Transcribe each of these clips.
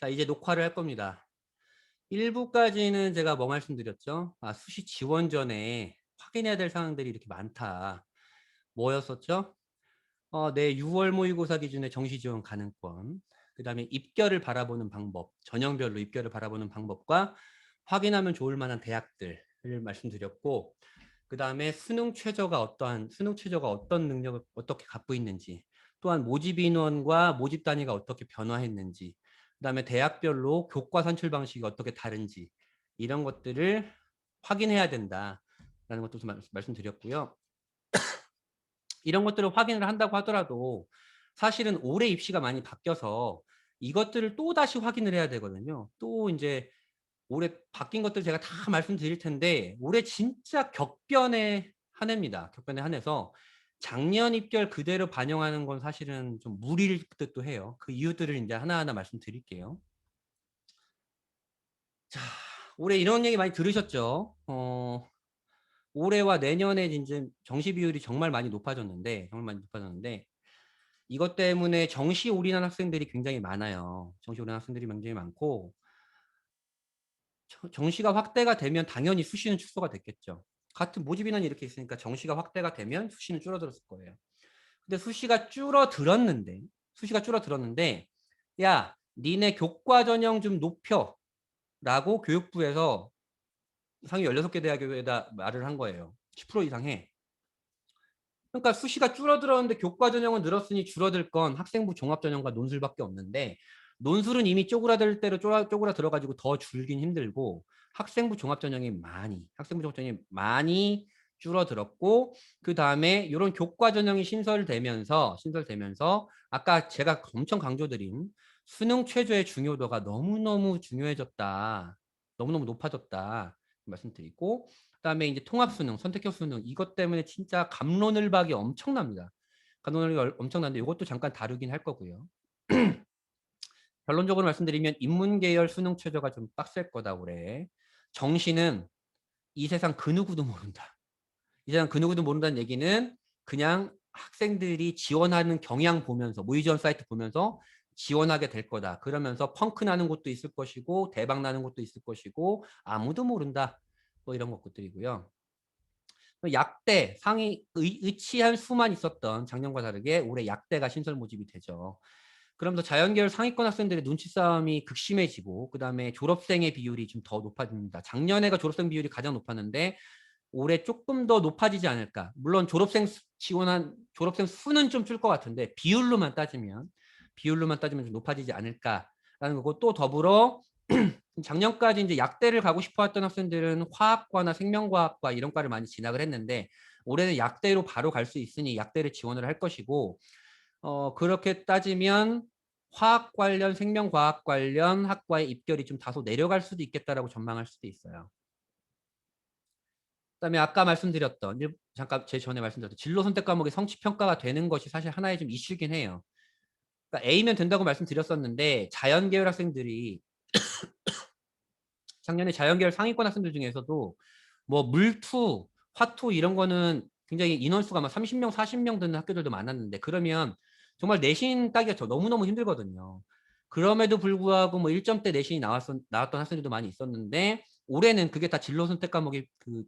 자, 이제 녹화를 할 겁니다. 1부까지는 제가 뭐 말씀드렸죠? 수시 지원 전에 확인해야 될 사항들이 이렇게 많다. 뭐였었죠? 내 6월 모의고사 기준의 정시 지원 가능권, 그 다음에 입결을 바라보는 방법, 전형별로 입결을 바라보는 방법과 확인하면 좋을 만한 대학들을 말씀드렸고, 그 다음에 수능 최저가 어떤 능력을 어떻게 갖고 있는지, 또한 모집 인원과 모집 단위가 어떻게 변화했는지, 그 다음에 대학별로 교과 산출 방식이 어떻게 다른지, 이런 것들을 확인해야 된다라는 것도 좀 말씀드렸고요. 이런 것들을 확인을 한다고 하더라도 사실은 올해 입시가 많이 바뀌어서 이것들을 또 다시 확인을 해야 되거든요. 또 이제 올해 바뀐 것들 제가 다 말씀드릴 텐데 올해 진짜 격변의 한 해입니다. 격변의 한 해서 작년 입결 그대로 반영하는 건 사실은 좀 무리일 듯도 해요. 그 이유들을 이제 하나하나 말씀드릴게요. 자, 올해 이런 얘기 많이 들으셨죠? 올해와 내년에 이제 정시 비율이 정말 많이 높아졌는데 이것 때문에 정시 올인한 학생들이 굉장히 많아요. 정시 올인한 학생들이 굉장히 많고 정시가 확대가 되면 당연히 수시는 축소가 됐겠죠. 같은 모집 인원이 이렇게 있으니까 정시가 확대가 되면 수시는 줄어들었을 거예요. 근데 수시가 줄어들었는데 야, 니네 교과 전형 좀 높여라고 교육부에서 상위 16개 대학교에다 말을 한 거예요. 10% 이상 해. 그러니까 수시가 줄어들었는데 교과 전형은 늘었으니 줄어들 건 학생부 종합 전형과 논술밖에 없는데 논술은 이미 쪼그라들 대로 쪼그라 들어가지고 더 줄긴 힘들고 학생부 종합 전형이 많이 줄어들었고 그 다음에 이런 교과 전형이 신설되면서 아까 제가 엄청 강조드린 수능 최저의 중요도가 너무너무 중요해졌다. 너무너무 높아졌다. 말씀드리고 그다음에 이제 통합수능, 선택형 수능 이것 때문에 진짜 갑론을박이 엄청납니다. 갑론을박이 엄청난데 이것도 잠깐 다루긴 할 거고요. 결론적으로 말씀드리면 인문계열 수능 최저가 좀 빡셀 거다 올해. 정시는 이 세상 그 누구도 모른다. 이 세상 그 누구도 모른다는 얘기는 그냥 학생들이 지원하는 경향 보면서 모의 지원 사이트 보면서 지원하게 될 거다. 그러면서 펑크 나는 곳도 있을 것이고 대박 나는 곳도 있을 것이고 아무도 모른다. 뭐 이런 것들이고요. 약대 상위 의치한 수만 있었던 작년과 다르게 올해 약대가 신설 모집이 되죠. 그러면서 자연계열 상위권 학생들의 눈치 싸움이 극심해지고 그다음에 졸업생의 비율이 좀 더 높아집니다. 작년에가 졸업생 비율이 가장 높았는데 올해 조금 더 높아지지 않을까. 물론 졸업생 수는 좀 줄 것 같은데 비율로만 따지면 좀 높아지지 않을까라는 거고 또 더불어 작년까지 이제 약대를 가고 싶어 했던 학생들은 화학과나 생명과학과 이런 과를 많이 진학을 했는데 올해는 약대로 바로 갈 수 있으니 약대를 지원을 할 것이고 그렇게 따지면 화학 관련 생명과학 관련 학과의 입결이 좀 다소 내려갈 수도 있겠다라고 전망할 수도 있어요. 그다음에 아까 말씀드렸던 잠깐 제 전에 말씀드렸던 진로 선택 과목의 성취 평가가 되는 것이 사실 하나의 좀 이슈긴 해요. 그러니까 A면 된다고 말씀드렸었는데 자연계열 학생들이 작년에 자연계열 상위권 학생들 중에서도 뭐 물투, 화투 이런 거는 굉장히 인원수가 막 30명, 40명 드는 학교들도 많았는데 그러면 정말 내신 따기가 너무너무 힘들거든요. 그럼에도 불구하고 뭐 1점대 내신이 나왔던 학생들도 많이 있었는데 올해는 그게 다 진로 선택 과목이 그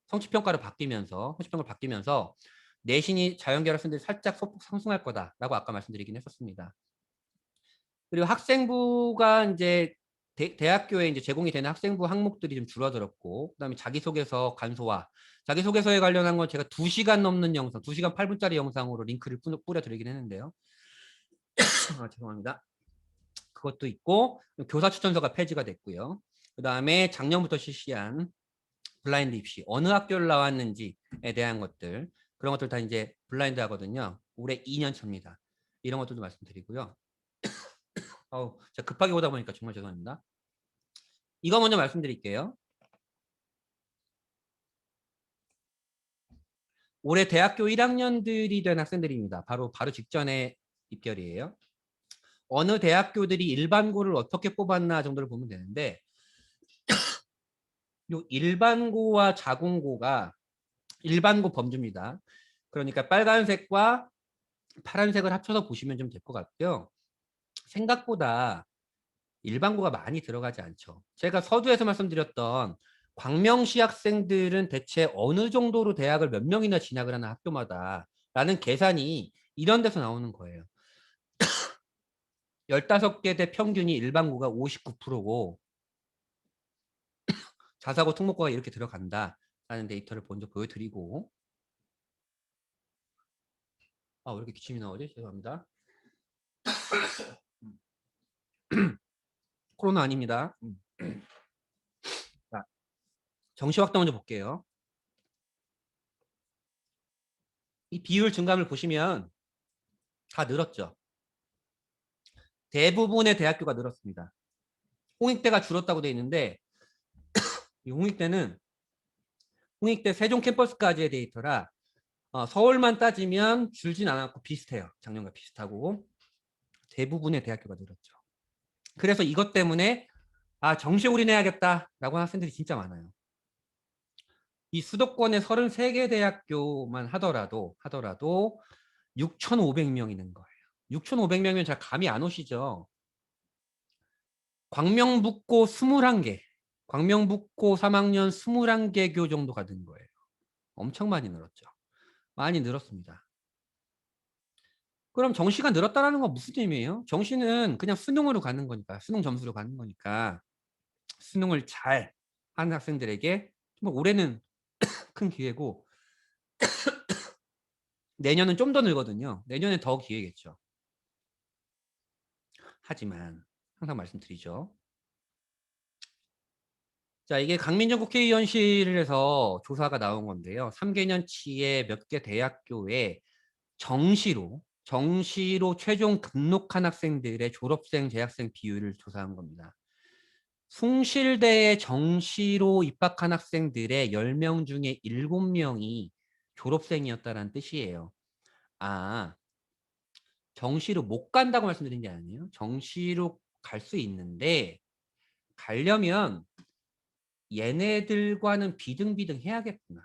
성취평가를 바뀌면서 내신이 자연계열 학생들이 살짝 소폭 상승할 거다라고 아까 말씀드리긴 했었습니다. 그리고 학생부가 이제 대학교에 이제 제공이 되는 학생부 항목들이 좀 줄어들었고, 그다음에 자기소개서 간소화. 자기소개서에 관련한 건 제가 2시간 넘는 영상, 2시간 8분짜리 영상으로 링크를 뿌려드리긴 했는데요. 죄송합니다. 그것도 있고, 교사 추천서가 폐지가 됐고요. 그다음에 작년부터 실시한 블라인드 입시, 어느 학교를 나왔는지에 대한 것들, 그런 것들 다 이제 블라인드 하거든요. 올해 2년 차입니다. 이런 것들도 말씀드리고요. 제가 급하게 오다 보니까 정말 죄송합니다. 이거 먼저 말씀드릴게요. 올해 대학교 1학년들이 된 학생들입니다. 바로 직전에 입결이에요. 어느 대학교들이 일반고를 어떻게 뽑았나 정도를 보면 되는데 요 일반고와 자공고가 일반고 범주입니다. 그러니까 빨간색과 파란색을 합쳐서 보시면 좀 될 것 같고요. 생각보다 일반고가 많이 들어가지 않죠. 제가 서두에서 말씀드렸던 광명시 학생들은 대체 어느 정도로 대학을 몇 명이나 진학을 하는 학교마다 라는 계산이 이런 데서 나오는 거예요. 15개 대 평균이 일반고가 59%고 자사고 특목고가 이렇게 들어간다라는 데이터를 먼저 보여드리고 왜 이렇게 기침이 나오지? 죄송합니다. 코로나 아닙니다. 자, 정시 확대 먼저 볼게요. 이 비율 증감을 보시면 다 늘었죠. 대부분의 대학교가 늘었습니다. 홍익대가 줄었다고 돼 있는데 이 홍익대 세종 캠퍼스까지의 데이터라 서울만 따지면 줄진 않았고 비슷해요. 작년과 비슷하고 대부분의 대학교가 늘었죠. 그래서 이것 때문에 정시 올인해야겠다라고 하는 학생들이 진짜 많아요. 이 수도권의 33개 대학교만 하더라도 6,500명이는 거예요. 6,500명이면 잘 감이 안 오시죠? 광명북고 21개, 광명북고 3학년 21개교 정도가 된 거예요. 엄청 많이 늘었죠. 많이 늘었습니다. 그럼 정시가 늘었다는 건 무슨 의미예요? 정시는 그냥 수능으로 가는 거니까, 수능 점수로 가는 거니까 수능을 잘 하는 학생들에게 정말 올해는 큰 기회고 내년은 좀 더 늘거든요. 내년에 더 기회겠죠. 하지만 항상 말씀드리죠. 자, 이게 강민정 국회의원실에서 조사가 나온 건데요. 3개년치에 몇 개 대학교에 정시로 최종 등록한 학생들의 졸업생, 재학생 비율을 조사한 겁니다. 숭실대에 정시로 입학한 학생들의 10명 중에 7명이 졸업생이었다는 뜻이에요. 정시로 못 간다고 말씀드린 게 아니에요. 정시로 갈 수 있는데 가려면 얘네들과는 비등비등 해야겠구나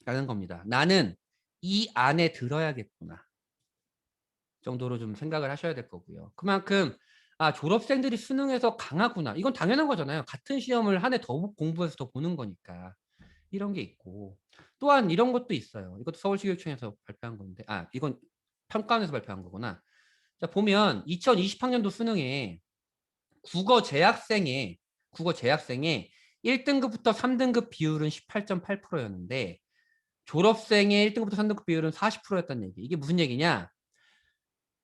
라는 겁니다. 나는 이 안에 들어야겠구나 정도로 좀 생각을 하셔야 될 거고요. 그만큼 졸업생들이 수능에서 강하구나. 이건 당연한 거잖아요. 같은 시험을 한 해 더 공부해서 더 보는 거니까. 이런 게 있고 또한 이런 것도 있어요. 이것도 서울시 교육청에서 발표한 건데 이건 평가원에서 발표한 거구나. 자, 보면 2020학년도 수능에 국어 재학생의 1등급부터 3등급 비율은 18.8%였는데 졸업생의 1등급부터 3등급 비율은 40%였다는 얘기. 이게 무슨 얘기냐?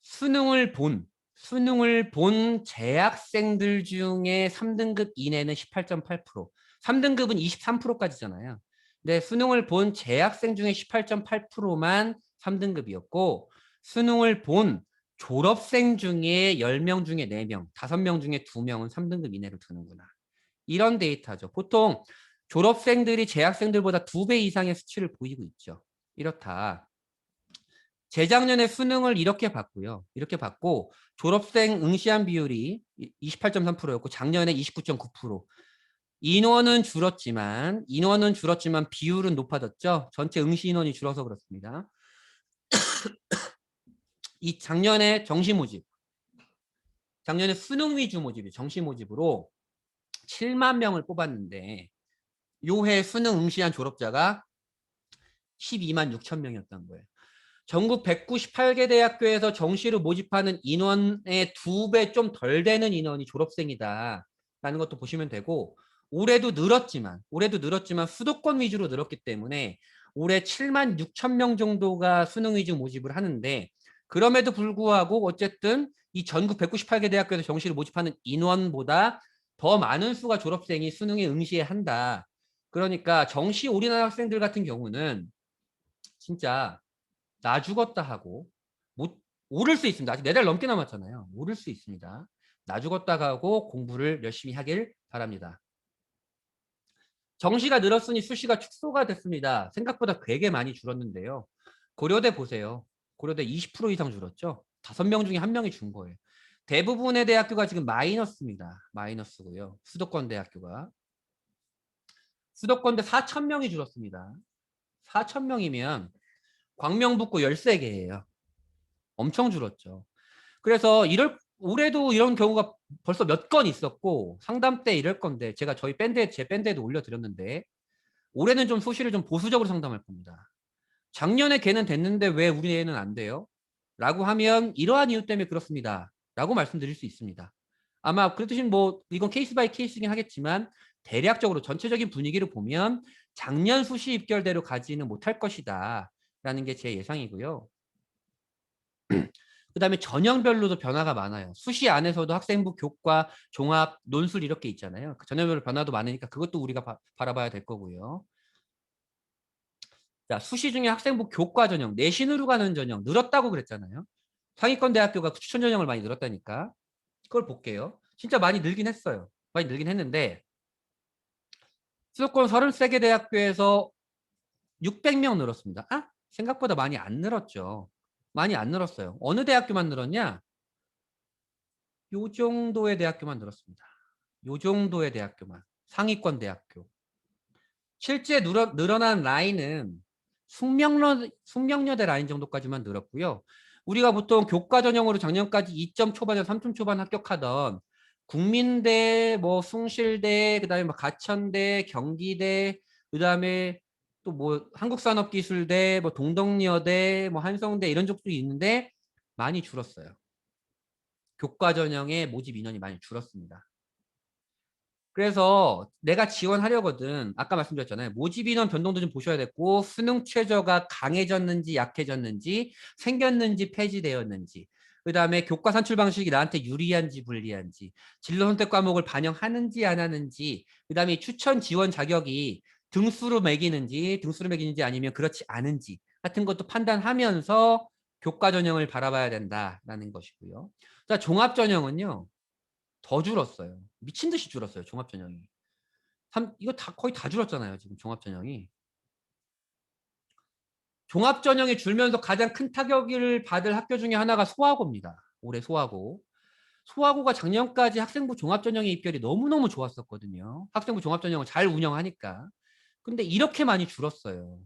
수능을 본 재학생들 중에 3등급 이내는 18.8%, 3등급은 23%까지잖아요. 근데 수능을 본 재학생 중에 18.8%만 3등급이었고 수능을 본 졸업생 중에 10명 중에 4명, 5명 중에 2명은 3등급 이내로 드는구나. 이런 데이터죠. 보통 졸업생들이 재학생들보다 2배 이상의 수치를 보이고 있죠. 이렇다. 재작년에 수능을 이렇게 봤고요. 이렇게 봤고 졸업생 응시한 비율이 28.3%였고 작년에 29.9%. 인원은 줄었지만 비율은 높아졌죠. 전체 응시 인원이 줄어서 그렇습니다. 이 작년에 작년에 수능 위주 모집이 정시 모집으로 7만 명을 뽑았는데 요해 수능 응시한 졸업자가 12만 6천 명이었던 거예요. 전국 198개 대학교에서 정시로 모집하는 인원의 2배 좀 덜 되는 인원이 졸업생이다 라는 것도 보시면 되고 올해도 늘었지만 수도권 위주로 늘었기 때문에 올해 7만 6천 명 정도가 수능 위주 모집을 하는데 그럼에도 불구하고 어쨌든 이 전국 198개 대학교에서 정시를 모집하는 인원보다 더 많은 수가 졸업생이 수능에 응시해야 한다. 그러니까 정시 올인한 학생들 같은 경우는 진짜 나 죽었다 하고 못 오를 수 있습니다. 아직 4달 넘게 남았잖아요. 오를 수 있습니다. 나 죽었다 하고 공부를 열심히 하길 바랍니다. 정시가 늘었으니 수시가 축소가 됐습니다. 생각보다 되게 많이 줄었는데요. 고려대 보세요. 고려대 20% 이상 줄었죠. 5명 중에 1명이 준 거예요. 대부분의 대학교가 지금 마이너스입니다. 마이너스고요. 수도권 대학교가. 수도권대 4,000명이 줄었습니다. 4,000명이면 광명북고 13개예요. 엄청 줄었죠. 그래서 올해도 이런 경우가 벌써 몇 건 있었고 상담 때 이럴 건데 제가 저희 밴드에 제 밴드에도 올려드렸는데 올해는 좀 수시를 좀 보수적으로 상담할 겁니다. 작년에 걔는 됐는데 왜 우리 애는 안 돼요? 라고 하면 이러한 이유 때문에 그렇습니다. 라고 말씀드릴 수 있습니다. 아마 그렇듯이 뭐 이건 케이스 바이 케이스긴 하겠지만 대략적으로 전체적인 분위기를 보면 작년 수시 입결대로 가지는 못할 것이다 라는 게 제 예상이고요. 그 다음에 전형별로도 변화가 많아요. 수시 안에서도 학생부 교과, 종합, 논술 이렇게 있잖아요. 그 전형별로 변화도 많으니까 그것도 우리가 바라봐야 될 거고요. 자, 수시 중에 학생부 교과 전형, 내신으로 가는 전형 늘었다고 그랬잖아요. 상위권 대학교가 추천 전형을 많이 늘었다니까. 그걸 볼게요. 진짜 많이 늘긴 했어요. 많이 늘긴 했는데 수도권 33개 대학교에서 600명 늘었습니다. 아? 생각보다 많이 안 늘었죠. 많이 안 늘었어요. 어느 대학교만 늘었냐? 요 정도의 대학교만 늘었습니다. 요 정도의 대학교만. 상위권 대학교. 실제 늘어난 라인은 숙명여대 라인 정도까지만 늘었고요. 우리가 보통 교과 전형으로 작년까지 2점 초반에서 3점 초반 합격하던 국민대, 뭐 숭실대, 그다음에 뭐 가천대, 경기대, 그다음에 또 뭐 한국산업기술대, 뭐 동덕여대, 뭐 한성대 이런 쪽도 있는데 많이 줄었어요. 교과 전형의 모집 인원이 많이 줄었습니다. 그래서 내가 지원하려거든. 아까 말씀드렸잖아요. 모집 인원 변동도 좀 보셔야 됐고 수능 최저가 강해졌는지 약해졌는지 생겼는지 폐지되었는지 그 다음에 교과 산출 방식이 나한테 유리한지 불리한지 진로 선택 과목을 반영하는지 안 하는지 그 다음에 추천 지원 자격이 등수로 매기는지 아니면 그렇지 않은지 같은 것도 판단하면서 교과 전형을 바라봐야 된다라는 것이고요. 자, 종합 전형은요. 더 줄었어요. 미친 듯이 줄었어요. 종합 전형이. 이거 다 거의 다 줄었잖아요. 지금 종합 전형이. 종합 전형이 줄면서 가장 큰 타격을 받을 학교 중에 하나가 소아고입니다. 올해 소아고. 소아고가 작년까지 학생부 종합 전형의 입결이 너무너무 좋았었거든요. 학생부 종합 전형을 잘 운영하니까. 근데 이렇게 많이 줄었어요.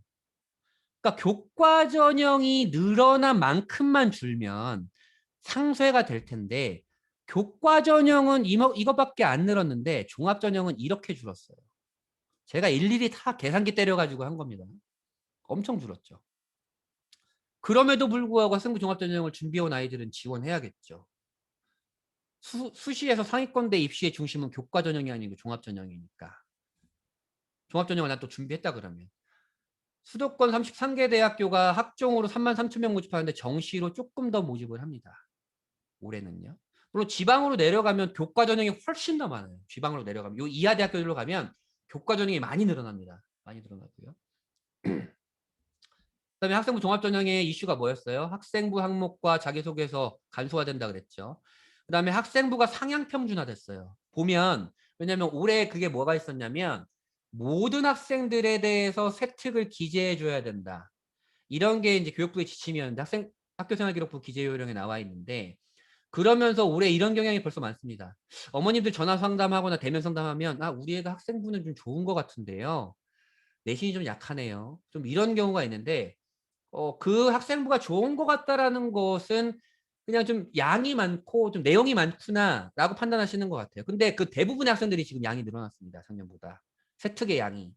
그러니까 교과 전형이 늘어난 만큼만 줄면 상쇄가 될 텐데 교과 전형은 이거밖에 안 늘었는데 종합 전형은 이렇게 줄었어요. 제가 일일이 다 계산기 때려가지고 한 겁니다. 엄청 줄었죠. 그럼에도 불구하고 학생부 종합 전형을 준비해온 아이들은 지원해야겠죠. 수시에서 상위권대 입시의 중심은 교과 전형이 아니고 종합 전형이니까. 종합 전형을 난 또 준비했다 그러면. 수도권 33개 대학교가 학종으로 33,000명 모집하는데 정시로 조금 더 모집을 합니다. 올해는요. 물론 지방으로 내려가면 교과 전형이 훨씬 더 많아요. 지방으로 내려가면 요 이하 대학교들로 가면 교과 전형이 많이 늘어납니다. 많이 늘어나고요. 그다음에 학생부 종합 전형의 이슈가 뭐였어요? 학생부 항목과 자기소개서 간소화된다 그랬죠. 그다음에 학생부가 상향 평준화됐어요. 보면 왜냐면 올해 그게 뭐가 있었냐면 모든 학생들에 대해서 세특을 기재해 줘야 된다. 이런 게 이제 교육부의 지침이었는데 학교생활기록부 기재 요령에 나와 있는데 그러면서 올해 이런 경향이 벌써 많습니다. 어머님들 전화 상담하거나 대면 상담하면 아 우리 애가 학생부는 좀 좋은 것 같은데요. 내신이 좀 약하네요. 좀 이런 경우가 있는데 그 학생부가 좋은 것 같다라는 것은 그냥 좀 양이 많고 좀 내용이 많구나라고 판단하시는 것 같아요. 근데 그 대부분의 학생들이 지금 양이 늘어났습니다. 작년보다. 세특의 양이.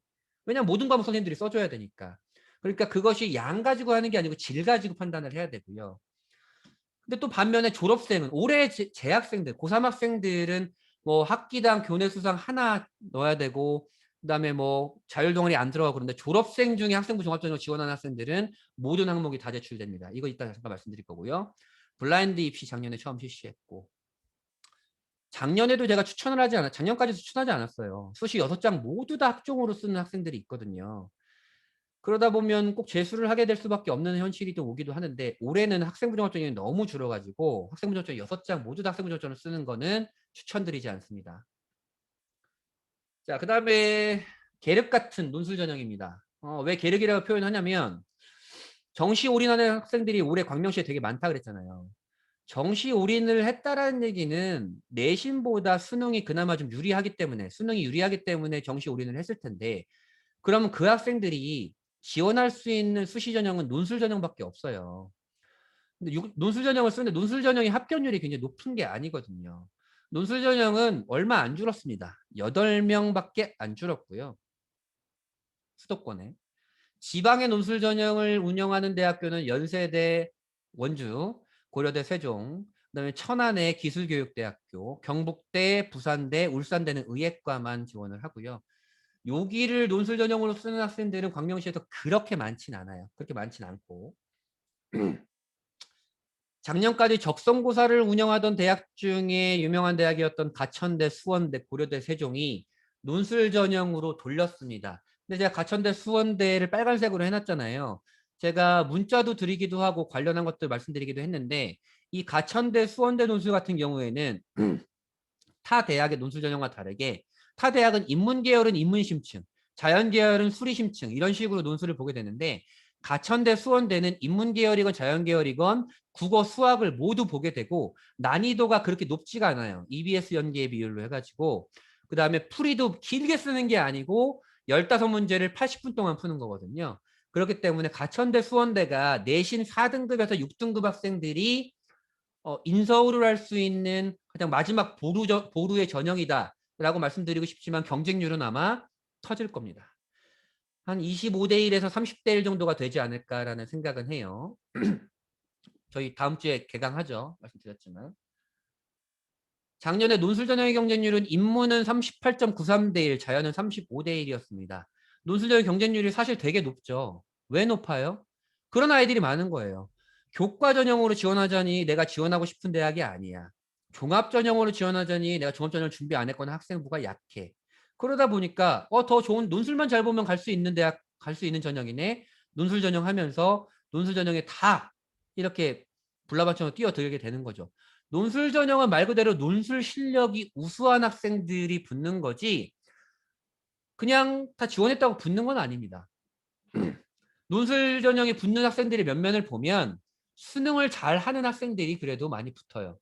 왜냐면 모든 과목 선생님들이 써줘야 되니까. 그러니까 그것이 양 가지고 하는 게 아니고 질 가지고 판단을 해야 되고요. 근데 또 반면에 졸업생은 올해 재학생들, 고3 학생들은 뭐 학기당 교내 수상 하나 넣어야 되고 그다음에 뭐 자율동아리 안 들어가고 그런데 졸업생 중에 학생부 종합전형 지원하는 학생들은 모든 항목이 다 제출됩니다. 이거 이따 잠깐 말씀드릴 거고요. 블라인드 입시 작년에 처음 실시했고 작년에도 제가 작년까지 추천하지 않았어요. 수시 6장 모두 다 학종으로 쓰는 학생들이 있거든요. 그러다 보면 꼭 재수를 하게 될 수밖에 없는 현실이 또 오기도 하는데 올해는 학생부 종합전형이 너무 줄어가지고 학생부 종합전형 6장 모두 다 학생부 종합전형을 쓰는 거는 추천드리지 않습니다. 자, 그 다음에 계륵 같은 논술 전형입니다. 왜 계륵이라고 표현하냐면 정시 올인하는 학생들이 올해 광명시에 되게 많다 그랬잖아요. 정시 올인을 했다라는 얘기는 내신보다 수능이 그나마 좀 유리하기 때문에 수능이 유리하기 때문에 정시 올인을 했을 텐데 그러면 그 학생들이 지원할 수 있는 수시 전형은 논술 전형밖에 없어요. 근데 논술 전형을 쓰는데 논술 전형의 합격률이 굉장히 높은 게 아니거든요. 논술 전형은 얼마 안 줄었습니다. 8명밖에 안 줄었고요. 수도권에. 지방의 논술 전형을 운영하는 대학교는 연세대, 원주, 고려대 세종, 그다음에 천안의 기술교육대학교, 경북대, 부산대, 울산대는 의예과만 지원을 하고요. 여기를 논술 전형으로 쓰는 학생들은 광명시에서 그렇게 많진 않아요. 그렇게 많진 않고. 작년까지 적성고사를 운영하던 대학 중에 유명한 대학이었던 가천대, 수원대, 고려대, 세종이 논술 전형으로 돌렸습니다. 근데 제가 가천대, 수원대를 빨간색으로 해놨잖아요. 제가 문자도 드리기도 하고 관련한 것들 말씀드리기도 했는데 이 가천대, 수원대 논술 같은 경우에는 타 대학의 논술 전형과 다르게 타 대학은 인문 계열은 인문 심층, 자연 계열은 수리 심층 이런 식으로 논술을 보게 되는데 가천대, 수원대는 인문 계열이건 자연 계열이건 국어, 수학을 모두 보게 되고 난이도가 그렇게 높지가 않아요. EBS 연계 비율로 해가지고 그 다음에 풀이도 길게 쓰는 게 아니고 15문제를 80분 동안 푸는 거거든요. 그렇기 때문에 가천대, 수원대가 내신 4등급에서 6등급 학생들이 인서울을 할 수 있는 가장 마지막 보루의 전형이다라고 말씀드리고 싶지만 경쟁률은 아마 터질 겁니다. 한 25대 1에서 30대 1 정도가 되지 않을까라는 생각은 해요. 저희 다음 주에 개강하죠. 말씀드렸지만. 작년에 논술 전형의 경쟁률은 인문은 38.93대 1, 자연은 35대 1이었습니다. 논술 전형 경쟁률이 사실 되게 높죠. 왜 높아요? 그런 아이들이 많은 거예요. 교과 전형으로 지원하자니 내가 지원하고 싶은 대학이 아니야. 종합 전형으로 지원하자니 내가 종합 전형을 준비 안 했거나 학생부가 약해. 그러다 보니까 더 좋은 논술만 잘 보면 갈 수 있는 대학, 갈 수 있는 전형이네. 논술 전형 하면서 논술 전형에 다 이렇게 불나방처럼 뛰어들게 되는 거죠. 논술 전형은 말 그대로 논술 실력이 우수한 학생들이 붙는 거지 그냥 다 지원했다고 붙는 건 아닙니다. 논술 전형에 붙는 학생들의 면면을 보면 수능을 잘 하는 학생들이 그래도 많이 붙어요.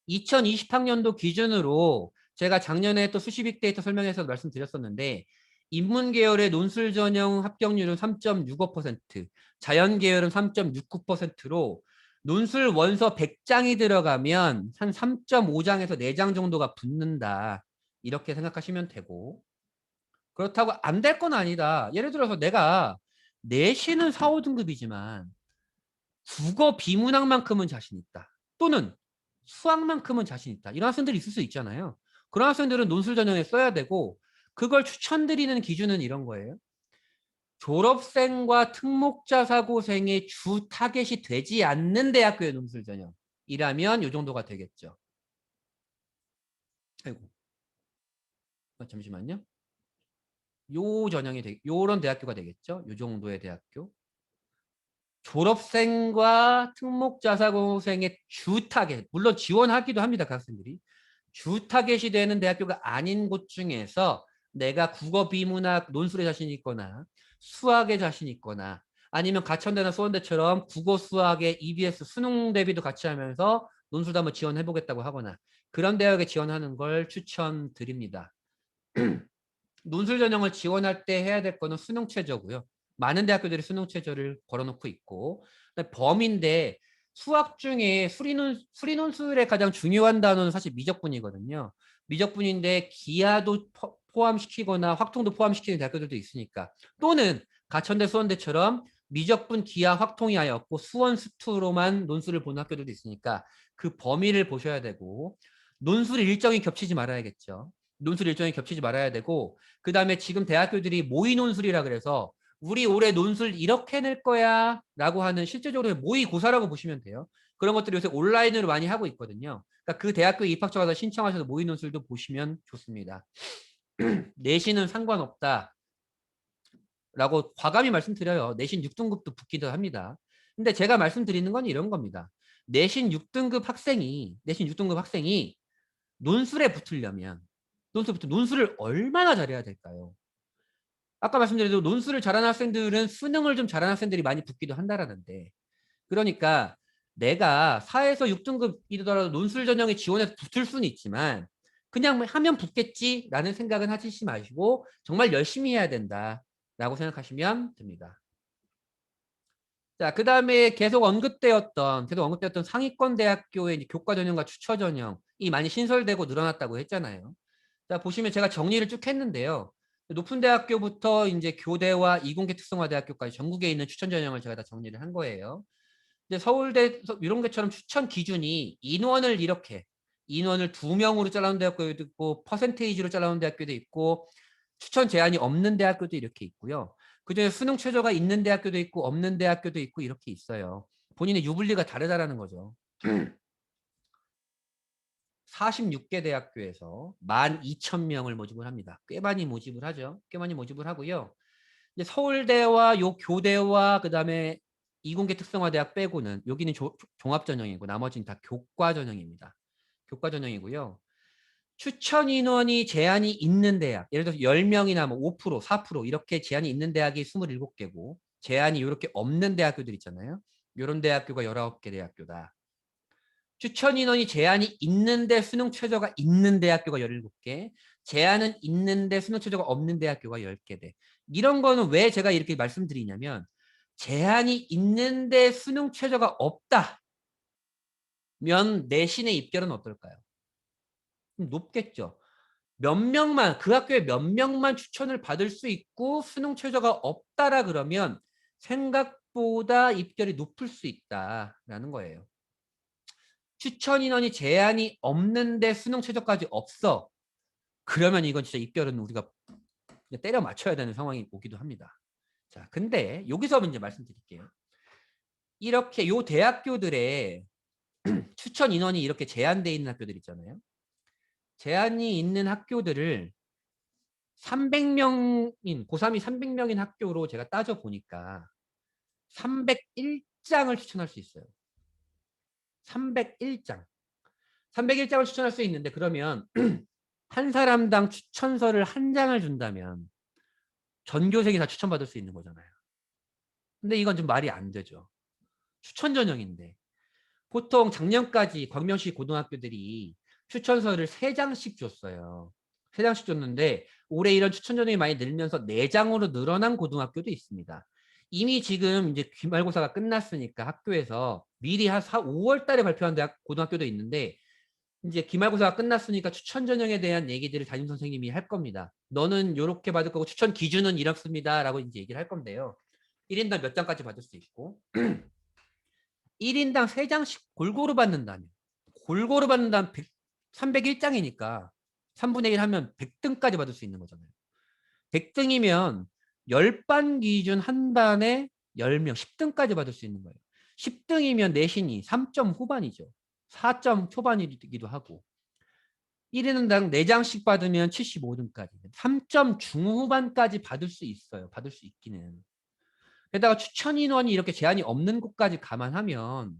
2020학년도 기준으로 제가 작년에 또 수시 빅데이터 설명해서 말씀드렸었는데 인문 계열의 논술 전형 합격률은 3.65%, 자연 계열은 3.69%로 논술 원서 100장이 들어가면 한 3.5장에서 4장 정도가 붙는다. 이렇게 생각하시면 되고 그렇다고 안 될 건 아니다. 예를 들어서 내가 내신은 4, 5등급이지만 국어 비문학만큼은 자신 있다. 또는 수학만큼은 자신 있다. 이런 학생들이 있을 수 있잖아요. 그런 학생들은 논술 전형에 써야 되고 그걸 추천드리는 기준은 이런 거예요. 졸업생과 특목자 사고생의 주 타겟이 되지 않는 대학교의 논술 전형이라면 이 정도가 되겠죠. 아이고. 잠시만요. 요 전형이 요런 대학교가 되겠죠. 요 정도의 대학교. 졸업생과 특목자사고생의 주 타겟, 물론 지원하기도 합니다. 그 학생들이. 주 타겟이 되는 대학교가 아닌 곳 중에서 내가 국어 비문학 논술에 자신 있거나 수학에 자신 있거나 아니면 가천대나 수원대처럼 국어 수학의 EBS 수능 대비도 같이 하면서 논술도 한번 지원해 보겠다고 하거나 그런 대학에 지원하는 걸 추천드립니다. 논술 전형을 지원할 때 해야 될 거는 수능 최저고요. 많은 대학교들이 수능 최저를 걸어놓고 있고 범위인데 수학 중에 수리논술의 가장 중요한 단어는 사실 미적분이거든요. 미적분인데 기하도 포함시키거나 확통도 포함시키는 대학교들도 있으니까 또는 가천대 수원대처럼 미적분 기하 확통이 아예 없고 수원 수투로만 논술을 보는 학교들도 있으니까 그 범위를 보셔야 되고 논술 일정이 겹치지 말아야겠죠. 논술 일정이 겹치지 말아야 되고 그 다음에 지금 대학교들이 모의 논술이라 그래서 우리 올해 논술 이렇게 낼 거야 라고 하는 실제적으로 모의고사라고 보시면 돼요. 그런 것들이 요새 온라인으로 많이 하고 있거든요. 그러니까 그 대학교에 입학처 가서 신청하셔서 모의 논술도 보시면 좋습니다. 내신은 상관없다 라고 과감히 말씀드려요. 내신 6등급도 붙기도 합니다. 근데 제가 말씀드리는 건 이런 겁니다. 내신 6등급 학생이 논술에 붙으려면 논술을 얼마나 잘해야 될까요? 아까 말씀드린 대로 논술을 잘하는 학생들은 수능을 좀 잘하는 학생들이 많이 붙기도 한다라는데 그러니까 내가 4에서 6등급이더라도 논술 전형에 지원해서 붙을 수는 있지만 그냥 하면 붙겠지라는 생각은 하시지 마시고 정말 열심히 해야 된다라고 생각하시면 됩니다. 자, 그 다음에 계속 언급되었던 상위권 대학교의 이제 교과 전형과 추천 전형이 많이 신설되고 늘어났다고 했잖아요. 자, 보시면 제가 정리를 쭉 했는데요. 높은 대학교부터 이제 교대와 이공계 특성화 대학교까지 전국에 있는 추천 전형을 제가 다 정리를 한 거예요. 이제 서울대 이런 것처럼 추천 기준이 인원을 2명으로 잘라놓은 대학교도 있고 퍼센테이지로 잘라놓은 대학교도 있고 추천 제한이 없는 대학교도 이렇게 있고요. 그중에 수능 최저가 있는 대학교도 있고 없는 대학교도 있고 이렇게 있어요. 본인의 유불리가 다르다라는 거죠. 46개 대학교에서 12,000명을 모집을 합니다. 꽤 많이 모집을 하죠. 꽤 많이 모집을 하고요. 이제 서울대와 요 교대와 그다음에 이공계 특성화 대학 빼고는 여기는 종합 전형이고 나머지는 다 교과 전형입니다. 교과 전형이고요. 추천 인원이 제한이 있는 대학, 예를 들어서 10명이나 뭐 5%, 4% 이렇게 제한이 있는 대학이 27개고 제한이 이렇게 없는 대학교들 있잖아요. 이런 대학교가 19개 대학교다. 추천 인원이 제한이 있는데 수능 최저가 있는 대학교가 17개, 제한은 있는데 수능 최저가 없는 대학교가 10개대. 이런 거는 왜 제가 이렇게 말씀드리냐면 제한이 있는데 수능 최저가 없다면 내신의 입결은 어떨까요? 높겠죠. 그 학교에 몇 명만 추천을 받을 수 있고 수능 최저가 없다라 그러면 생각보다 입결이 높을 수 있다라는 거예요. 추천 인원이 제한이 없는데 수능 최저까지 없어. 그러면 이건 진짜 입결은 우리가 때려 맞춰야 되는 상황이 오기도 합니다. 자, 근데 여기서 이제 말씀드릴게요. 이렇게 요 대학교들의 추천 인원이 이렇게 제한돼 있는 학교들 있잖아요. 제한이 있는 학교들을 300명인 고3이 300명인 학교로 제가 따져 보니까 301장을 추천할 수 있어요. 301장. 301장을 추천할 수 있는데 그러면 한 사람당 추천서를 한 장을 준다면 전교생이 다 추천받을 수 있는 거잖아요. 근데 이건 좀 말이 안 되죠. 추천 전형인데 보통 작년까지 광명시 고등학교들이 추천서를 3장씩 줬어요. 3장씩 줬는데 올해 이런 추천 전형이 많이 늘면서 4장으로 늘어난 고등학교도 있습니다. 이미 지금 이제 기말고사가 끝났으니까 학교에서 미리 한 5월 달에 발표한 고등학교도 있는데 이제 기말고사가 끝났으니까 추천 전형에 대한 얘기들을 담임 선생님이 할 겁니다. 너는 이렇게 받을 거고 추천 기준은 이렇습니다. 라고 이제 얘기를 할 건데요. 1인당 몇 장까지 받을 수 있고 1인당 3장씩 골고루 받는다면 301장이니까 3분의 1 하면 100등까지 받을 수 있는 거잖아요. 100등이면 10반 기준 한 반에 10명, 10등까지 받을 수 있는 거예요. 10등이면 내신이 3점 후반이죠. 4점 초반이기도 하고 1인당 4장씩 받으면 75등까지 3점 중후반까지 받을 수 있어요. 받을 수 있기는. 게다가 추천 인원이 이렇게 제한이 없는 곳까지 감안하면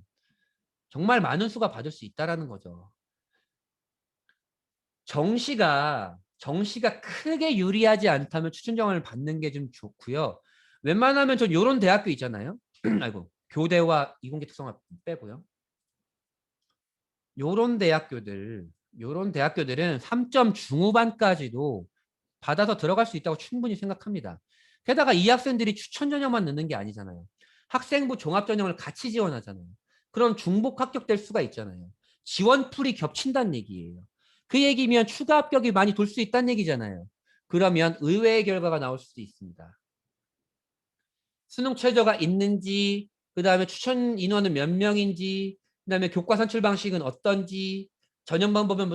정말 많은 수가 받을 수 있다라는 거죠. 정시가 크게 유리하지 않다면 추천 정원을 받는 게 좀 좋고요. 웬만하면 전 요런 대학교 있잖아요. 아이고 교대와 이공계 특성화 빼고요. 요런 대학교들은 3점 중후반까지도 받아서 들어갈 수 있다고 충분히 생각합니다. 게다가 이 학생들이 추천 전형만 넣는 게 아니잖아요. 학생부 종합 전형을 같이 지원하잖아요. 그럼 중복 합격될 수가 있잖아요. 지원풀이 겹친다는 얘기예요. 그 얘기면 추가 합격이 많이 돌 수 있다는 얘기잖아요. 그러면 의외의 결과가 나올 수도 있습니다. 수능 최저가 있는지, 그 다음에 추천 인원은 몇 명인지, 그 다음에 교과 산출 방식은 어떤지, 전형 방법은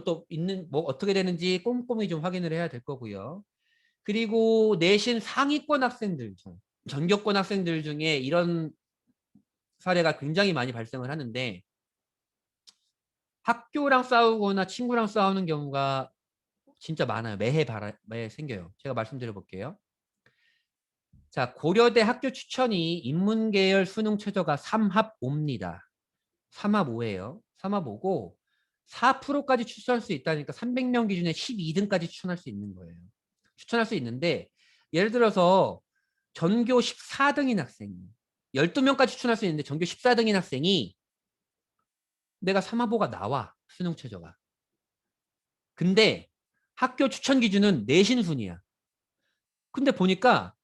뭐 어떻게 되는지 꼼꼼히 좀 확인을 해야 될 거고요. 그리고 내신 상위권 학생들, 전교권 학생들 중에 이런 사례가 굉장히 많이 발생을 하는데 학교랑 싸우거나 친구랑 싸우는 경우가 진짜 많아요. 매해 생겨요. 제가 말씀드려 볼게요. 자, 고려대 학교 추천이 인문계열 수능 최저가 3합 5입니다. 3합 5예요. 3합 5고 4%까지 추천할 수 있다니까 300명 기준에 12등까지 추천할 수 있는 거예요. 추천할 수 있는데 예를 들어서 전교 14등인 학생이 12명까지 추천할 수 있는데 전교 14등인 학생이 내가 3합 5가 나와. 수능 최저가. 근데 학교 추천 기준은 내신 순이야. 근데 보니까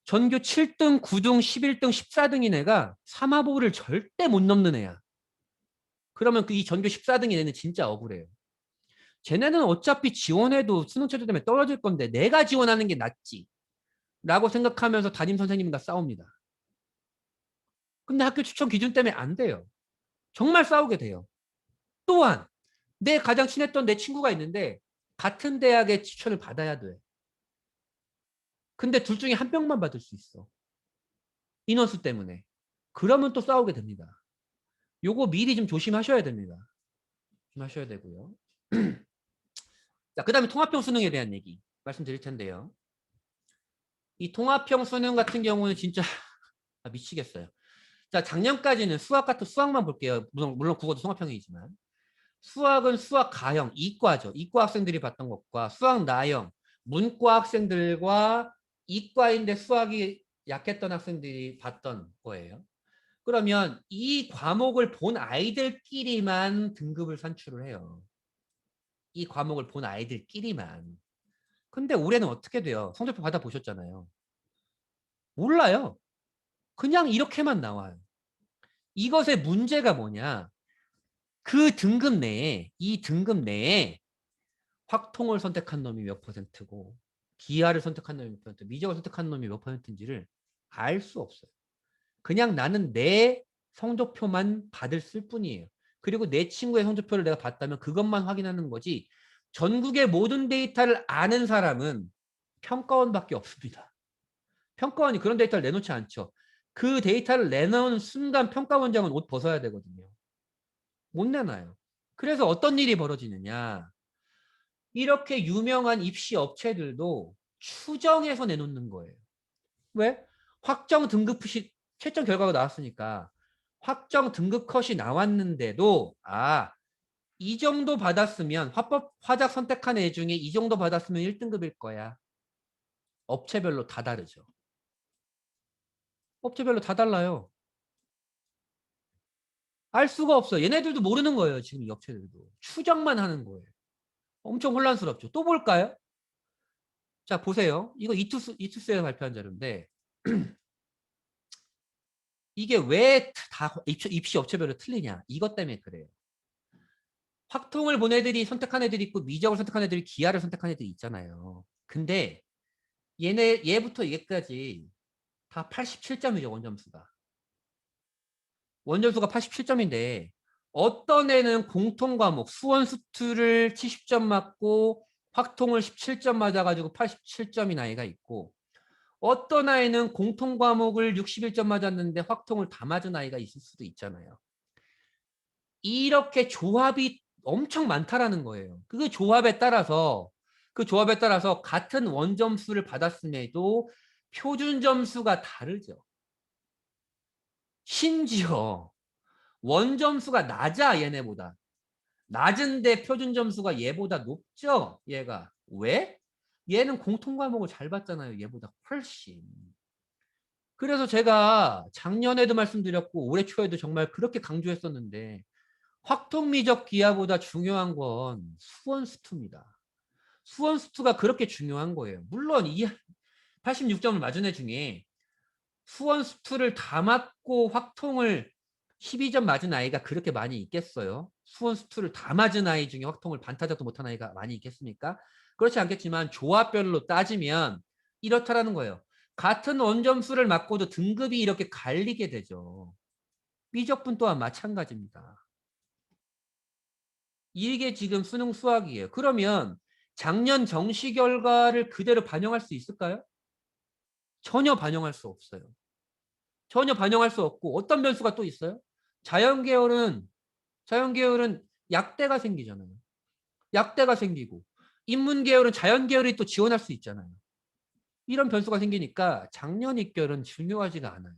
전교 7등, 9등, 11등, 14등인 애가 삼합오를 절대 못 넘는 애야. 그러면 이 전교 14등인 애는 진짜 억울해요. 쟤네는 어차피 지원해도 수능 체제 때문에 떨어질 건데 내가 지원하는 게 낫지 라고 생각하면서 담임 선생님과 싸웁니다. 근데 학교 추천 기준 때문에 안 돼요. 정말 싸우게 돼요. 또한 내 가장 친했던 내 친구가 있는데 같은 대학의 추천을 받아야 돼. 근데 둘 중에 한 명만 받을 수 있어. 인원수 때문에. 그러면 또 싸우게 됩니다. 요거 미리 좀 조심하셔야 됩니다. 조심하셔야 되고요. 자, 그 다음에 통합형 수능에 대한 얘기 말씀드릴 텐데요. 이 통합형 수능 같은 경우는 진짜 미치겠어요. 자, 작년까지는 수학 같은 수학만 볼게요. 물론 국어도 통합형이지만. 수학은 수학 가형, 이과죠. 이과 학생들이 봤던 것과 수학 나형, 문과 학생들과 이과인데 수학이 약했던 학생들이 봤던 거예요. 그러면 이 과목을 본 아이들끼리만 등급을 산출을 해요. 이 과목을 본 아이들끼리만. 근데 올해는 어떻게 돼요? 성적표 받아보셨잖아요. 몰라요. 그냥 이렇게만 나와요. 이것의 문제가 뭐냐? 그 등급 내에, 이 등급 내에 확통을 선택한 놈이 몇 %고 기하를 선택한 놈이 몇 %, 미적을 선택한 놈이 몇 %인지를 알 수 없어요. 그냥 나는 내 성적표만 받을 쓸 뿐이에요. 그리고 내 친구의 성적표를 내가 봤다면 그것만 확인하는 거지 전국의 모든 데이터를 아는 사람은 평가원밖에 없습니다. 평가원이 그런 데이터를 내놓지 않죠. 그 데이터를 내놓은 순간 평가원장은 옷 벗어야 되거든요. 못 내놔요. 그래서 어떤 일이 벌어지느냐. 이렇게 유명한 입시 업체들도 추정해서 내놓는 거예요. 왜? 확정 등급 컷이 채점 결과가 나왔으니까 확정 등급 컷이 나왔는데도 이 정도 받았으면 화작 선택한 애 중에 이 정도 받았으면 1등급일 거야. 업체별로 다 다르죠. 업체별로 다 달라요. 알 수가 없어요. 얘네들도 모르는 거예요. 지금 이 업체들도. 추정만 하는 거예요. 엄청 혼란스럽죠. 또 볼까요? 자, 보세요. 이거 이투스에서 발표한 자료인데 이게 왜 다 입시 업체별로 틀리냐? 이것 때문에 그래요. 확통을 본 애들이 선택한 애들이 있고 미적을 선택한 애들이 기하를 선택한 애들이 있잖아요. 근데 얘부터 얘까지 다 87점이죠, 원점수가. 원점수가 87점인데 어떤 애는 공통 과목 수원수투를 70점 맞고 확통을 17점 맞아가지고 87점인 아이가 있고 어떤 아이는 공통 과목을 61점 맞았는데 확통을 다 맞은 아이가 있을 수도 있잖아요. 이렇게 조합이 엄청 많다라는 거예요. 그 조합에 따라서 같은 원점수를 받았음에도 표준 점수가 다르죠. 심지어 원점수가 낮아 얘네보다. 낮은데 표준 점수가 얘보다 높죠. 얘가. 왜? 얘는 공통 과목을 잘 봤잖아요. 얘보다 훨씬. 그래서 제가 작년에도 말씀드렸고 올해 초에도 정말 그렇게 강조했었는데 확통미적 기하보다 중요한 건 수원수투입니다. 수원수투가 그렇게 중요한 거예요. 물론 이 86점을 맞은 애 중에 수원수투를 다 맞고 확통을 12점 맞은 아이가 그렇게 많이 있겠어요? 수원수투를 다 맞은 아이 중에 확통을 반타작도 못한 아이가 많이 있겠습니까? 그렇지 않겠지만 조합별로 따지면 이렇다라는 거예요. 같은 원점수를 맞고도 등급이 이렇게 갈리게 되죠. 미적분 또한 마찬가지입니다. 이게 지금 수능 수학이에요. 그러면 작년 정시 결과를 그대로 반영할 수 있을까요? 전혀 반영할 수 없어요. 전혀 반영할 수 없고 어떤 변수가 또 있어요? 자연계열은 약대가 생기잖아요. 약대가 생기고 인문계열은 자연계열이 또 지원할 수 있잖아요. 이런 변수가 생기니까 작년 입결은 중요하지가 않아요.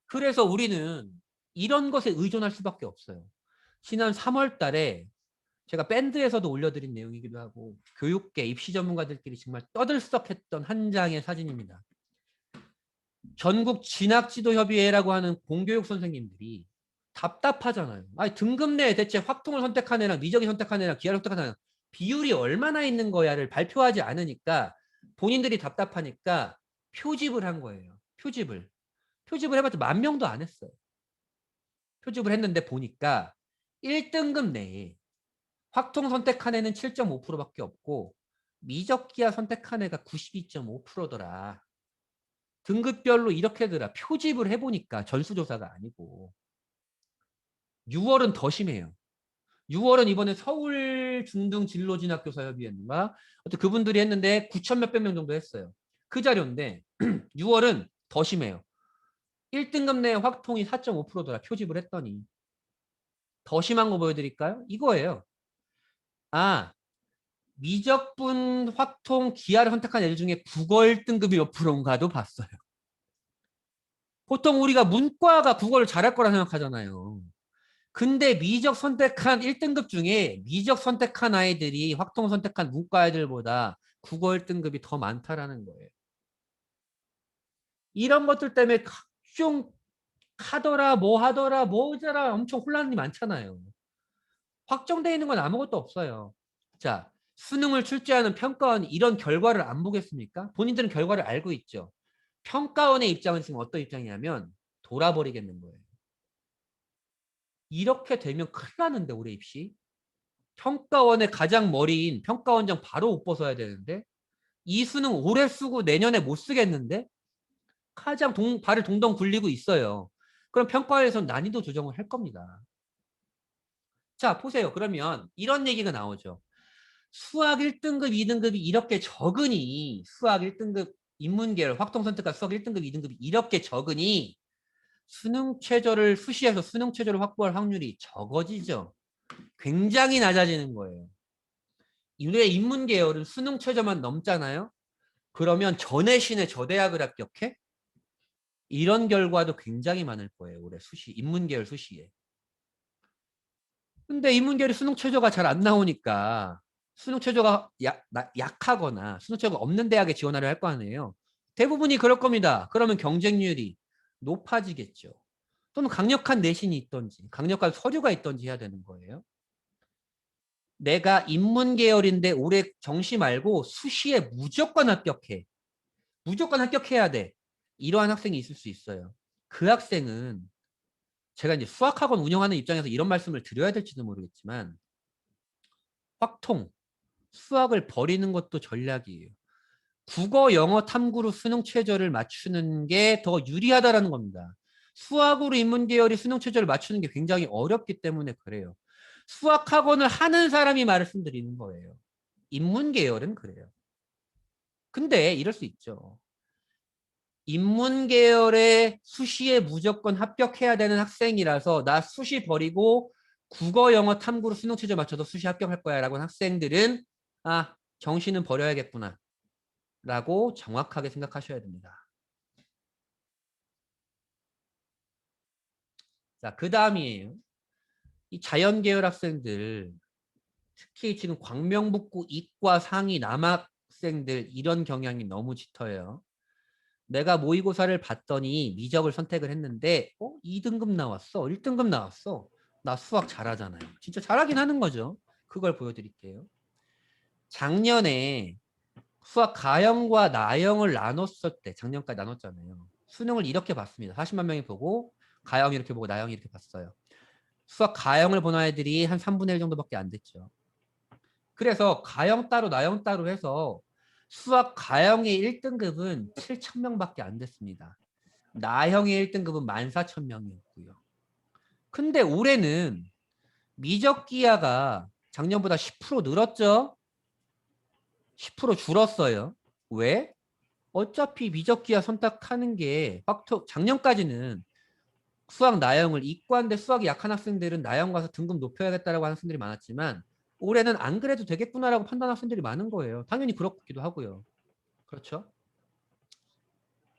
그래서 우리는 이런 것에 의존할 수밖에 없어요. 지난 3월 달에 제가 밴드에서도 올려드린 내용이기도 하고 교육계 입시 전문가들끼리 정말 떠들썩했던 한 장의 사진입니다. 전국 진학지도협의회라고 하는 공교육 선생님들이 답답하잖아요. 아니, 등급 내에 대체 확통을 선택한 애랑 미적이 선택한 애랑 기하를 선택한 애랑 비율이 얼마나 있는 거야를 발표하지 않으니까 본인들이 답답하니까 표집을 한 거예요. 표집을. 표집을 해봤자 10,000명도 안 했어요. 표집을 했는데 보니까 1등급 내에 확통 선택한 애는 7.5%밖에 없고 미적기하 선택한 애가 92.5%더라. 등급별로 이렇게더라. 표집을 해보니까 전수조사가 아니고. 6월은 더 심해요. 6월은 이번에 서울 중등 진로진학교사협의회인가 어떤 그분들이 했는데 9천 몇백 명 정도 했어요. 그 자료인데 6월은 더 심해요. 1등급 내 확통이 4.5%더라. 표집을 했더니. 더 심한 거 보여드릴까요? 이거예요. 아, 미적분 확통 기하를 선택한 애들 중에 국어 1등급이 몇 프로인가도 봤어요. 보통 우리가 문과가 국어를 잘할 거라 생각하잖아요. 근데 미적 선택한 1등급 중에 미적 선택한 아이들이 확통 선택한 문과 아이들보다 국어 1등급이 더 많다라는 거예요. 이런 것들 때문에 각종 하더라 뭐 하더라 뭐더라 엄청 혼란이 많잖아요. 확정되어 있는 건 아무것도 없어요. 자, 수능을 출제하는 평가원이 이런 결과를 안 보겠습니까? 본인들은 결과를 알고 있죠. 평가원의 입장은 지금 어떤 입장이냐면 돌아버리겠는 거예요. 이렇게 되면 큰일 나는데 올해 입시. 평가원의 가장 머리인 평가원장 바로 옷 벗어야 되는데 이 수능 올해 쓰고 내년에 못 쓰겠는데 가장 발을 동동 굴리고 있어요. 그럼 평가원에서는 난이도 조정을 할 겁니다. 자, 보세요. 그러면 이런 얘기가 나오죠. 수학 1등급, 2등급이 이렇게 적으니 수학 1등급 인문계열 확통선택과 수학 1등급, 2등급이 이렇게 적으니 수능 최저를 수시에서 수능 최저를 확보할 확률이 적어지죠. 굉장히 낮아지는 거예요. 우리의 인문계열은 수능 최저만 넘잖아요. 그러면 전해신의 저 대학을 합격해? 이런 결과도 굉장히 많을 거예요. 올해 수시, 인문계열 수시에. 근데 인문계열이 수능 최저가 잘 안 나오니까 수능 최저가 약하거나 수능 최저가 없는 대학에 지원하려 할 거 아니에요. 대부분이 그럴 겁니다. 그러면 경쟁률이 높아지겠죠. 또는 강력한 내신이 있던지 강력한 서류가 있던지 해야 되는 거예요. 내가 인문계열인데 올해 정시 말고 수시에 무조건 합격해. 무조건 합격해야 돼. 이러한 학생이 있을 수 있어요. 그 학생은 제가 이제 수학학원 운영하는 입장에서 이런 말씀을 드려야 될지도 모르겠지만 확통, 수학을 버리는 것도 전략이에요. 국어, 영어, 탐구로 수능 최저를 맞추는 게 더 유리하다라는 겁니다. 수학으로 인문계열이 수능 최저를 맞추는 게 굉장히 어렵기 때문에 그래요. 수학학원을 하는 사람이 말씀드리는 거예요. 인문계열은 그래요. 근데 이럴 수 있죠. 인문계열의 수시에 무조건 합격해야 되는 학생이라서 나 수시 버리고 국어, 영어, 탐구로 수능 최저 맞춰서 수시 합격할 거야 라고 하는 학생들은 아, 정시는 버려야겠구나 라고 정확하게 생각하셔야 됩니다. 자, 그 다음이에요. 이 자연계열 학생들 특히 지금 광명북구 이과 상위 남학생들 이런 경향이 너무 짙어요. 내가 모의고사를 봤더니 미적을 선택을 했는데 2등급 나왔어. 1등급 나왔어. 나 수학 잘하잖아요. 진짜 잘하긴 하는 거죠. 그걸 보여드릴게요. 작년에 수학 가형과 나형을 나눴을 때 작년까지 나눴잖아요. 수능을 이렇게 봤습니다. 40만 명이 보고 가형 이렇게 보고 나형 이렇게 봤어요. 수학 가형을 본 아이들이 한 3분의 1 정도밖에 안 됐죠. 그래서 가형 따로 나형 따로 해서 수학 가형의 1등급은 7,000명밖에 안 됐습니다. 나형의 1등급은 14,000명이었고요. 근데 올해는 미적기하가 작년보다 10% 늘었죠? 10% 줄었어요. 왜? 어차피 미적기하 선택하는 게 작년까지는 수학 나형을 이과인데 수학이 약한 학생들은 나형 가서 등급 높여야겠다라고 하는 학생들이 많았지만 올해는 안 그래도 되겠구나라고 판단하는 학생들이 많은 거예요. 당연히 그렇기도 하고요. 그렇죠?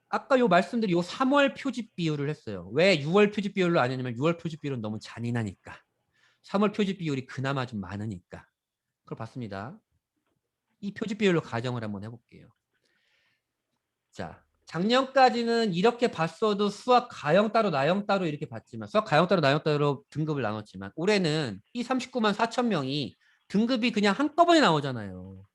아까 요 말씀드린 요 3월 표집 비율을 했어요. 왜 6월 표집 비율로 안 했냐면 6월 표집 비율은 너무 잔인하니까. 3월 표집 비율이 그나마 좀 많으니까. 그걸 봤습니다. 이 표집 비율로 가정을 한번 해볼게요. 자, 작년까지는 이렇게 봤어도 수학 가형 따로 나형 따로 이렇게 봤지만 수학 가형 따로 나형 따로 등급을 나눴지만 올해는 이 39만 4천 명이 등급이 그냥 한꺼번에 나오잖아요.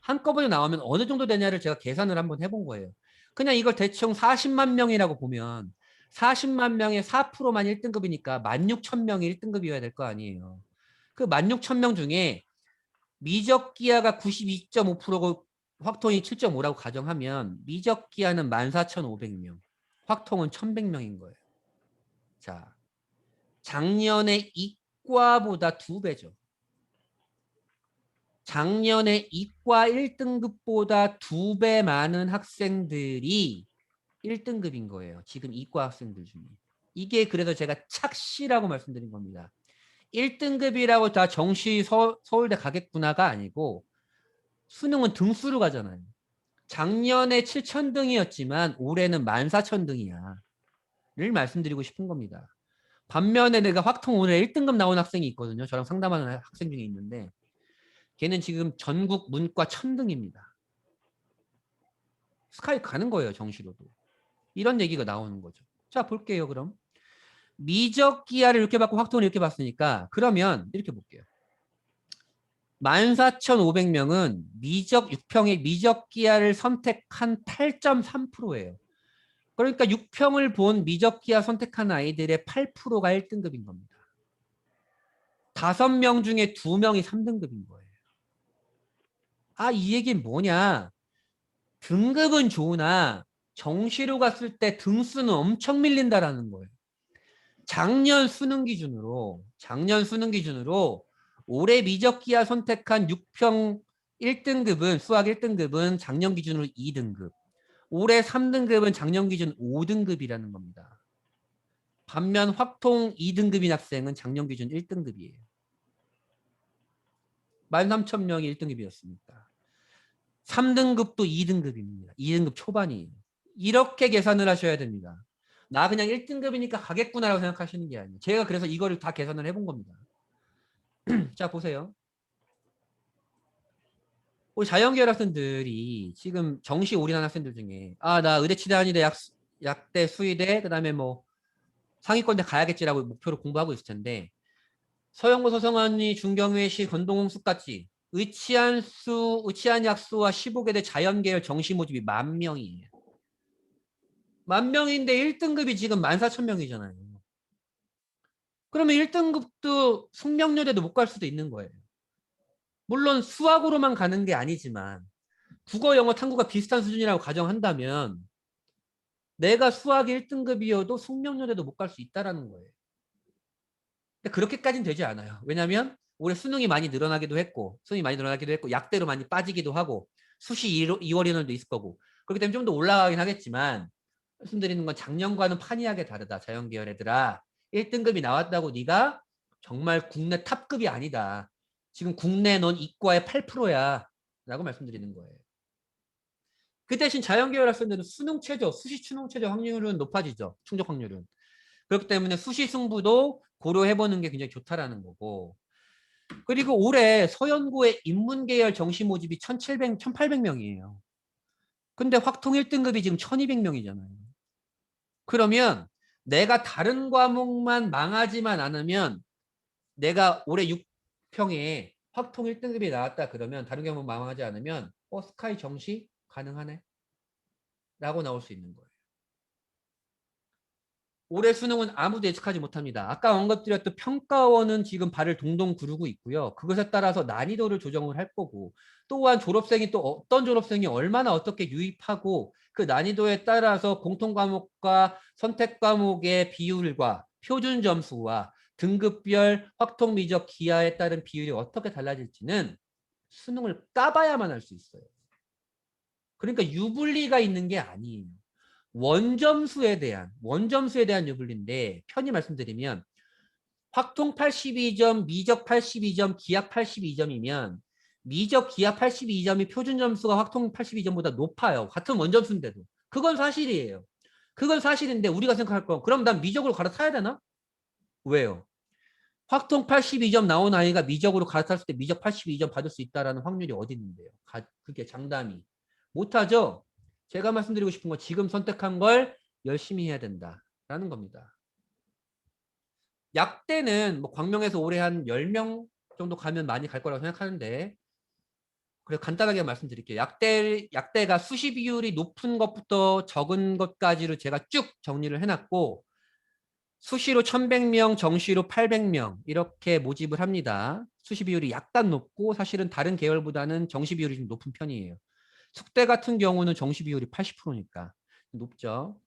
한꺼번에 나오면 어느 정도 되냐를 제가 계산을 한번 해본 거예요. 그냥 이걸 대충 40만 명이라고 보면 40만 명의 4%만 1등급이니까 16,000명이 1등급이어야 될 거 아니에요. 그 16,000명 중에 미적기하가 92.5%고 확통이 7.5라고 가정하면 미적기하는 14,500명, 확통은 1,100명인 거예요. 자, 작년에 이과보다 2배죠. 작년에 이과 1등급보다 2배 많은 학생들이 1등급인 거예요. 지금 이과 학생들 중에. 이게 그래서 제가 착시라고 말씀드린 겁니다. 1등급이라고 다 정시 서울대 가겠구나가 아니고 수능은 등수로 가잖아요. 작년에 7,000등이었지만 올해는 14,000등이야. 를 말씀드리고 싶은 겁니다. 반면에 내가 확통 오늘 1등급 나온 학생이 있거든요. 저랑 상담하는 학생 중에 있는데 걔는 지금 전국 문과 1,000등입니다. 스카이 가는 거예요. 정시로도. 이런 얘기가 나오는 거죠. 자, 볼게요. 그럼. 미적기하를 이렇게 받고 확통을 이렇게 봤으니까 그러면 이렇게 볼게요. 14,500명은 미적 6평의 미적기하를 선택한 8.3%예요. 그러니까 6평을 본 미적기하 선택한 아이들의 8%가 1등급인 겁니다. 5명 중에 2명이 3등급인 거예요. 아, 이 얘기는 뭐냐? 등급은 좋으나 정시로 갔을 때 등수는 엄청 밀린다라는 거예요. 작년 수능 기준으로 올해 미적기하 선택한 6평 1등급은 수학 1등급은 작년 기준으로 2등급. 올해 3등급은 작년 기준 5등급이라는 겁니다. 반면 확통 2등급인 학생은 작년 기준 1등급이에요. 13,000명이 1등급이었으니까. 3등급도 2등급입니다. 2등급 초반이에요. 이렇게 계산을 하셔야 됩니다. 나 그냥 1등급이니까 가겠구나라고 생각하시는 게 아니에요. 제가 그래서 이거를 다 계산을 해본 겁니다. 자, 보세요. 우리 자연계열 학생들이 지금 정시 올인한 학생들 중에 나 의대 치대 아니대 약대 수의대 그다음에 뭐 상위권대 가야겠지라고 목표로 공부하고 있을 텐데 서영고 서성환이 중경외시 건동홍숙같이 의치안약수와 15개대 자연계열 정시 모집이 10,000명이에요. 10,000명인데 1등급이 지금 14,000명이잖아요. 그러면 1등급도 숙명여대도 못 갈 수도 있는 거예요. 물론 수학으로만 가는 게 아니지만 국어, 영어, 탐구가 비슷한 수준이라고 가정한다면 내가 수학 1등급이어도 숙명여대도 못 갈 수 있다는 거예요. 근데 그렇게까지는 되지 않아요. 왜냐하면 올해 수능이 많이 늘어나기도 했고 약대로 많이 빠지기도 하고 수시 2월 인원도 있을 거고 그렇기 때문에 좀 더 올라가긴 하겠지만 말씀드리는 건 작년과는 판이하게 다르다. 자연계열 애들아. 1등급이 나왔다고 네가 정말 국내 탑급이 아니다. 지금 국내 넌 이과의 8%야. 라고 말씀드리는 거예요. 그 대신 자연계열 학생들은 수능 최저, 수시 수능 최저 확률은 높아지죠. 충족 확률은. 그렇기 때문에 수시 승부도 고려해보는 게 굉장히 좋다라는 거고. 그리고 올해 서연고의 인문계열 정시 모집이 1,800명이에요. 근데 확통 1등급이 지금 1,200명이잖아요. 그러면 내가 다른 과목만 망하지만 않으면 내가 올해 6평에 확통 1등급이 나왔다 그러면 다른 과목 망하지 않으면 스카이 정시 가능하네? 라고 나올 수 있는 거예요. 올해 수능은 아무도 예측하지 못합니다. 아까 언급드렸던 평가원은 지금 발을 동동 구르고 있고요. 그것에 따라서 난이도를 조정을 할 거고 또한 졸업생이 또 어떤 졸업생이 얼마나 어떻게 유입하고 그 난이도에 따라서 공통과목과 선택과목의 비율과 표준 점수와 등급별 확통미적 기하에 따른 비율이 어떻게 달라질지는 수능을 까봐야만 알 수 있어요. 그러니까 유불리가 있는 게 아니에요. 원점수에 대한 유불리인데 편히 말씀드리면 확통 82점, 미적 82점, 기하 82점이면 미적 기하 82점이 표준 점수가 확통 82점보다 높아요. 같은 원점수인데도. 그건 사실이에요. 그건 사실인데 우리가 생각할 건 그럼 난 미적으로 갈아타야 되나? 왜요? 확통 82점 나온 아이가 미적으로 갈아탔을 때 미적 82점 받을 수 있다는 확률이 어디 있는데요? 그게 장담이. 못하죠? 제가 말씀드리고 싶은 건 지금 선택한 걸 열심히 해야 된다라는 겁니다. 약대는 뭐 광명에서 올해 한 10명 정도 가면 많이 갈 거라고 생각하는데 그래서 간단하게 말씀드릴게요. 약대가 수시 비율이 높은 것부터 적은 것까지로 제가 쭉 정리를 해놨고, 수시로 1100명, 정시로 800명 이렇게 모집을 합니다. 수시 비율이 약간 높고 사실은 다른 계열보다는 정시 비율이 좀 높은 편이에요. 숙대 같은 경우는 정시 비율이 80%니까 높죠.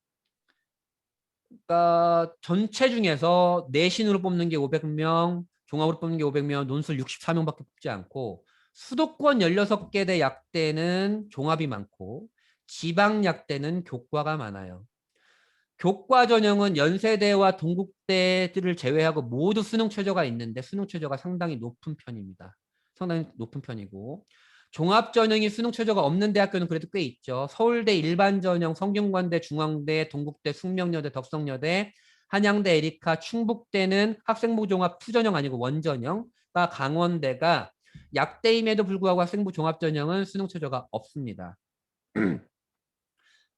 그러니까 전체 중에서 내신으로 뽑는 게 500명, 종합으로 뽑는 게 500명, 논술 64명밖에 뽑지 않고 수도권 16개 대 약대는 종합이 많고 지방 약대는 교과가 많아요. 교과 전형은 연세대와 동국대들을 제외하고 모두 수능 최저가 있는데 수능 최저가 상당히 높은 편입니다. 상당히 높은 편이고 종합 전형이 수능 최저가 없는 대학교는 그래도 꽤 있죠. 서울대 일반 전형, 성균관대, 중앙대, 동국대, 숙명여대, 덕성여대, 한양대, 에리카, 충북대는 학생부 종합 푸전형 아니고 원전형, 강원대가 약대임에도 불구하고 학생부 종합 전형은 수능 최저가 없습니다.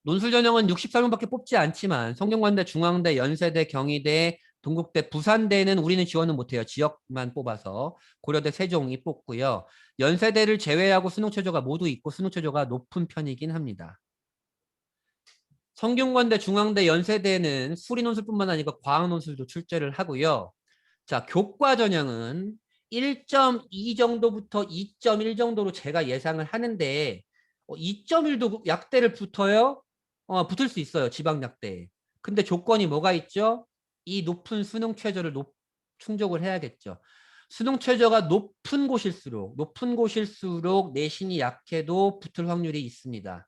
논술 전형은 64명밖에 뽑지 않지만 성균관대, 중앙대, 연세대, 경희대, 동국대, 부산대는 우리는 지원을 못해요. 지역만 뽑아서 고려대, 세종이 뽑고요. 연세대를 제외하고 수능 최저가 모두 있고 수능 최저가 높은 편이긴 합니다. 성균관대, 중앙대, 연세대는 수리 논술뿐만 아니고 과학 논술도 출제를 하고요. 자, 교과 전형은 1.2 정도부터 2.1 정도로 제가 예상을 하는데 2.1도 약대를 붙어요? 붙을 수 있어요. 지방 약대에. 근데 조건이 뭐가 있죠? 이 높은 수능 최저를 충족을 해야겠죠. 수능 최저가 높은 곳일수록 내신이 약해도 붙을 확률이 있습니다.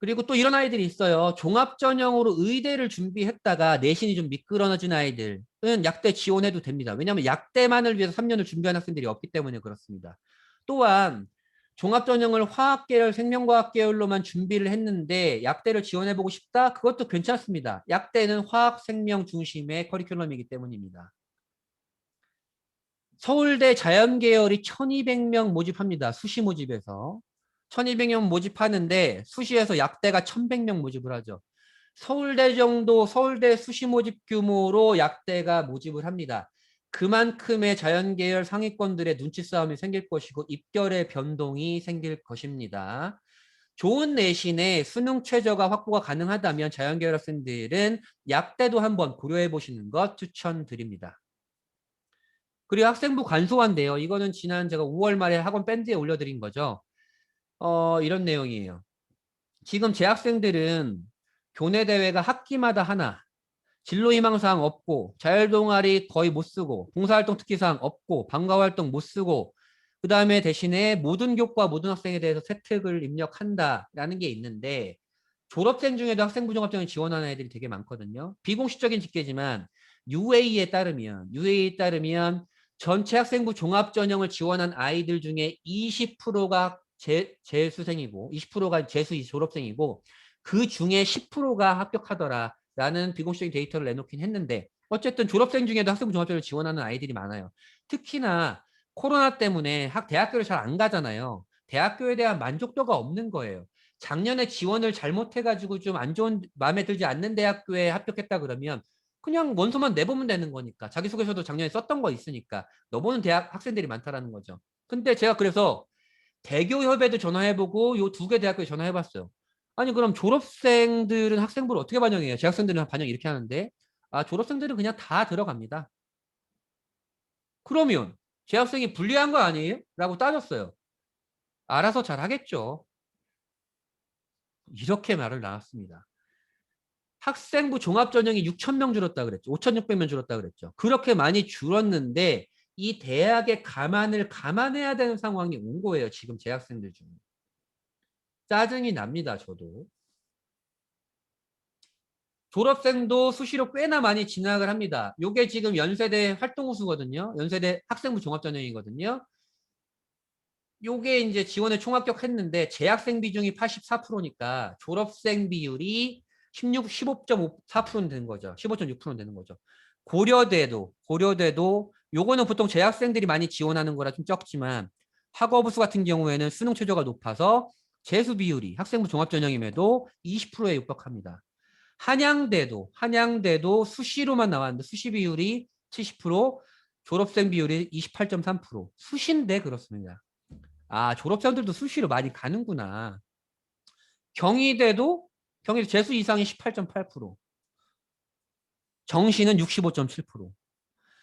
그리고 또 이런 아이들이 있어요. 종합전형으로 의대를 준비했다가 내신이 좀 미끄러진 아이들은 약대 지원해도 됩니다. 왜냐하면 약대만을 위해서 3년을 준비한 학생들이 없기 때문에 그렇습니다. 또한 종합전형을 화학계열, 생명과학계열로만 준비를 했는데 약대를 지원해보고 싶다? 그것도 괜찮습니다. 약대는 화학, 생명 중심의 커리큘럼이기 때문입니다. 서울대 자연계열이 1200명 모집합니다. 수시 모집에서. 1200명 모집하는데 수시에서 약대가 1100명 모집을 하죠. 서울대 정도 서울대 수시 모집 규모로 약대가 모집을 합니다. 그만큼의 자연계열 상위권들의 눈치 싸움이 생길 것이고 입결의 변동이 생길 것입니다. 좋은 내신에 수능 최저가 확보가 가능하다면 자연계열 학생들은 약대도 한번 고려해 보시는 것 추천드립니다. 그리고 학생부 간소화인데요. 이거는 지난 제가 5월 말에 학원 밴드에 올려드린 거죠. 이런 내용이에요. 지금 재학생들은 교내 대회가 학기마다 하나, 진로희망사항 없고, 자율동아리 거의 못 쓰고, 봉사활동 특기사항 없고, 방과활동 못 쓰고, 그 다음에 대신에 모든 교과 모든 학생에 대해서 세특을 입력한다라는 게 있는데, 졸업생 중에도 학생부 종합전형 지원하는 애들이 되게 많거든요. 비공식적인 집계지만 UA에 따르면 전체 학생부 종합전형을 지원한 아이들 중에 20%가 재수생이고 20%가 재수 졸업생이고 그 중에 10%가 합격하더라라는 비공식적인 데이터를 내놓긴 했는데 어쨌든 졸업생 중에도 학생부 종합전형을 지원하는 아이들이 많아요. 특히나 코로나 때문에 대학교를 잘 안 가잖아요. 대학교에 대한 만족도가 없는 거예요. 작년에 지원을 잘못해가지고 좀 안 좋은 마음에 들지 않는 대학교에 합격했다 그러면 그냥 원서만 내보면 되는 거니까 자기소개서도 작년에 썼던 거 있으니까 넣어보는 대학 학생들이 많다라는 거죠. 근데 제가 그래서 대교협에도 전화해보고 요 2개 대학교에 전화해봤어요. 아니 그럼 졸업생들은 학생부를 어떻게 반영해요? 재학생들은 반영 이렇게 하는데 졸업생들은 그냥 다 들어갑니다. 그러면 재학생이 불리한 거 아니에요? 라고 따졌어요. 알아서 잘 하겠죠. 이렇게 말을 나왔습니다. 학생부 종합전형이 6,000명 줄었다 그랬죠. 5,600명 줄었다 그랬죠. 그렇게 많이 줄었는데 이 대학의 감안해야 되는 상황이 온 거예요. 지금 재학생들 중에. 짜증이 납니다. 저도. 졸업생도 수시로 꽤나 많이 진학을 합니다. 요게 지금 연세대 활동우수거든요. 연세대 학생부 종합전형이거든요. 요게 이제 지원에 총합격했는데 재학생 비중이 84%니까 졸업생 비율이 15.4%는 되는 거죠. 15.6%는 되는 거죠. 고려대도 요거는 보통 재학생들이 많이 지원하는 거라 좀 적지만 학업우수 같은 경우에는 수능 최저가 높아서 재수 비율이 학생부 종합전형임에도 20%에 육박합니다. 한양대도 수시로만 나왔는데 수시 비율이 70%, 졸업생 비율이 28.3%. 수시인데 그렇습니다. 아, 졸업생들도 수시로 많이 가는구나. 경희대도 재수 이상이 18.8%, 정시는 65.7%,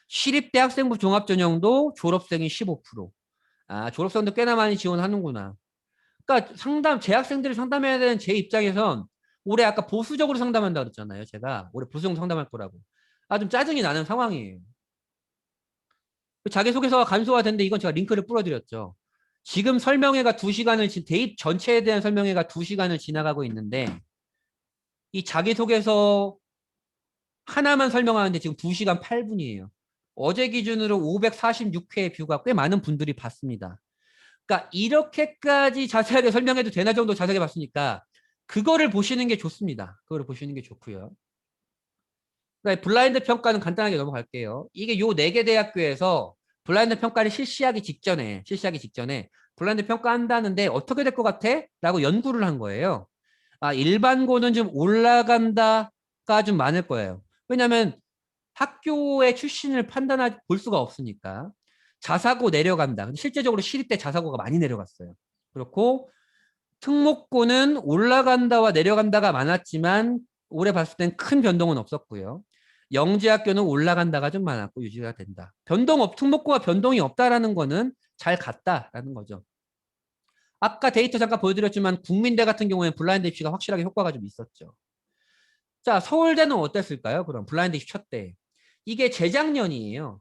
시립대 학생부 종합전형도 졸업생이 15%. 아, 졸업생도 꽤나 많이 지원하는구나. 그러니까 재학생들을 상담해야 되는 제 입장에선 올해 아까 보수적으로 상담한다 그랬잖아요. 제가 올해 보수적으로 상담할 거라고. 아, 좀 짜증이 나는 상황이에요. 자기소개서가 간소화됐는데 이건 제가 링크를 뿌려드렸죠. 지금 설명회가 2시간을, 대입 전체에 대한 설명회가 2시간을 지나가고 있는데 이 자기소개서 하나만 설명하는데 지금 2시간 8분이에요. 어제 기준으로 546회 뷰가 꽤 많은 분들이 봤습니다. 그러니까 이렇게까지 자세하게 설명해도 되나 정도 자세하게 봤으니까 그거를 보시는 게 좋습니다. 그거를 보시는 게 좋고요. 그러니까 블라인드 평가는 간단하게 넘어갈게요. 이게 요 4개 대학교에서 블라인드 평가를 실시하기 직전에 블라인드 평가한다는데 어떻게 될 것 같아? 라고 연구를 한 거예요. 아, 일반고는 좀 올라간다가 좀 많을 거예요. 왜냐하면 학교의 출신을 볼 수가 없으니까. 자사고 내려간다. 근데 실제적으로 시립대 자사고가 많이 내려갔어요. 그렇고 특목고는 올라간다와 내려간다가 많았지만 올해 봤을 땐 큰 변동은 없었고요. 영재학교는 올라간다가 좀 많았고 유지가 된다. 특목고가 변동이 없다라는 거는 잘 갔다라는 거죠. 아까 데이터 잠깐 보여드렸지만 국민대 같은 경우에는 블라인드 입시가 확실하게 효과가 좀 있었죠. 자, 서울대는 어땠을까요? 그럼 블라인드 입시 첫 때. 이게 재작년이에요.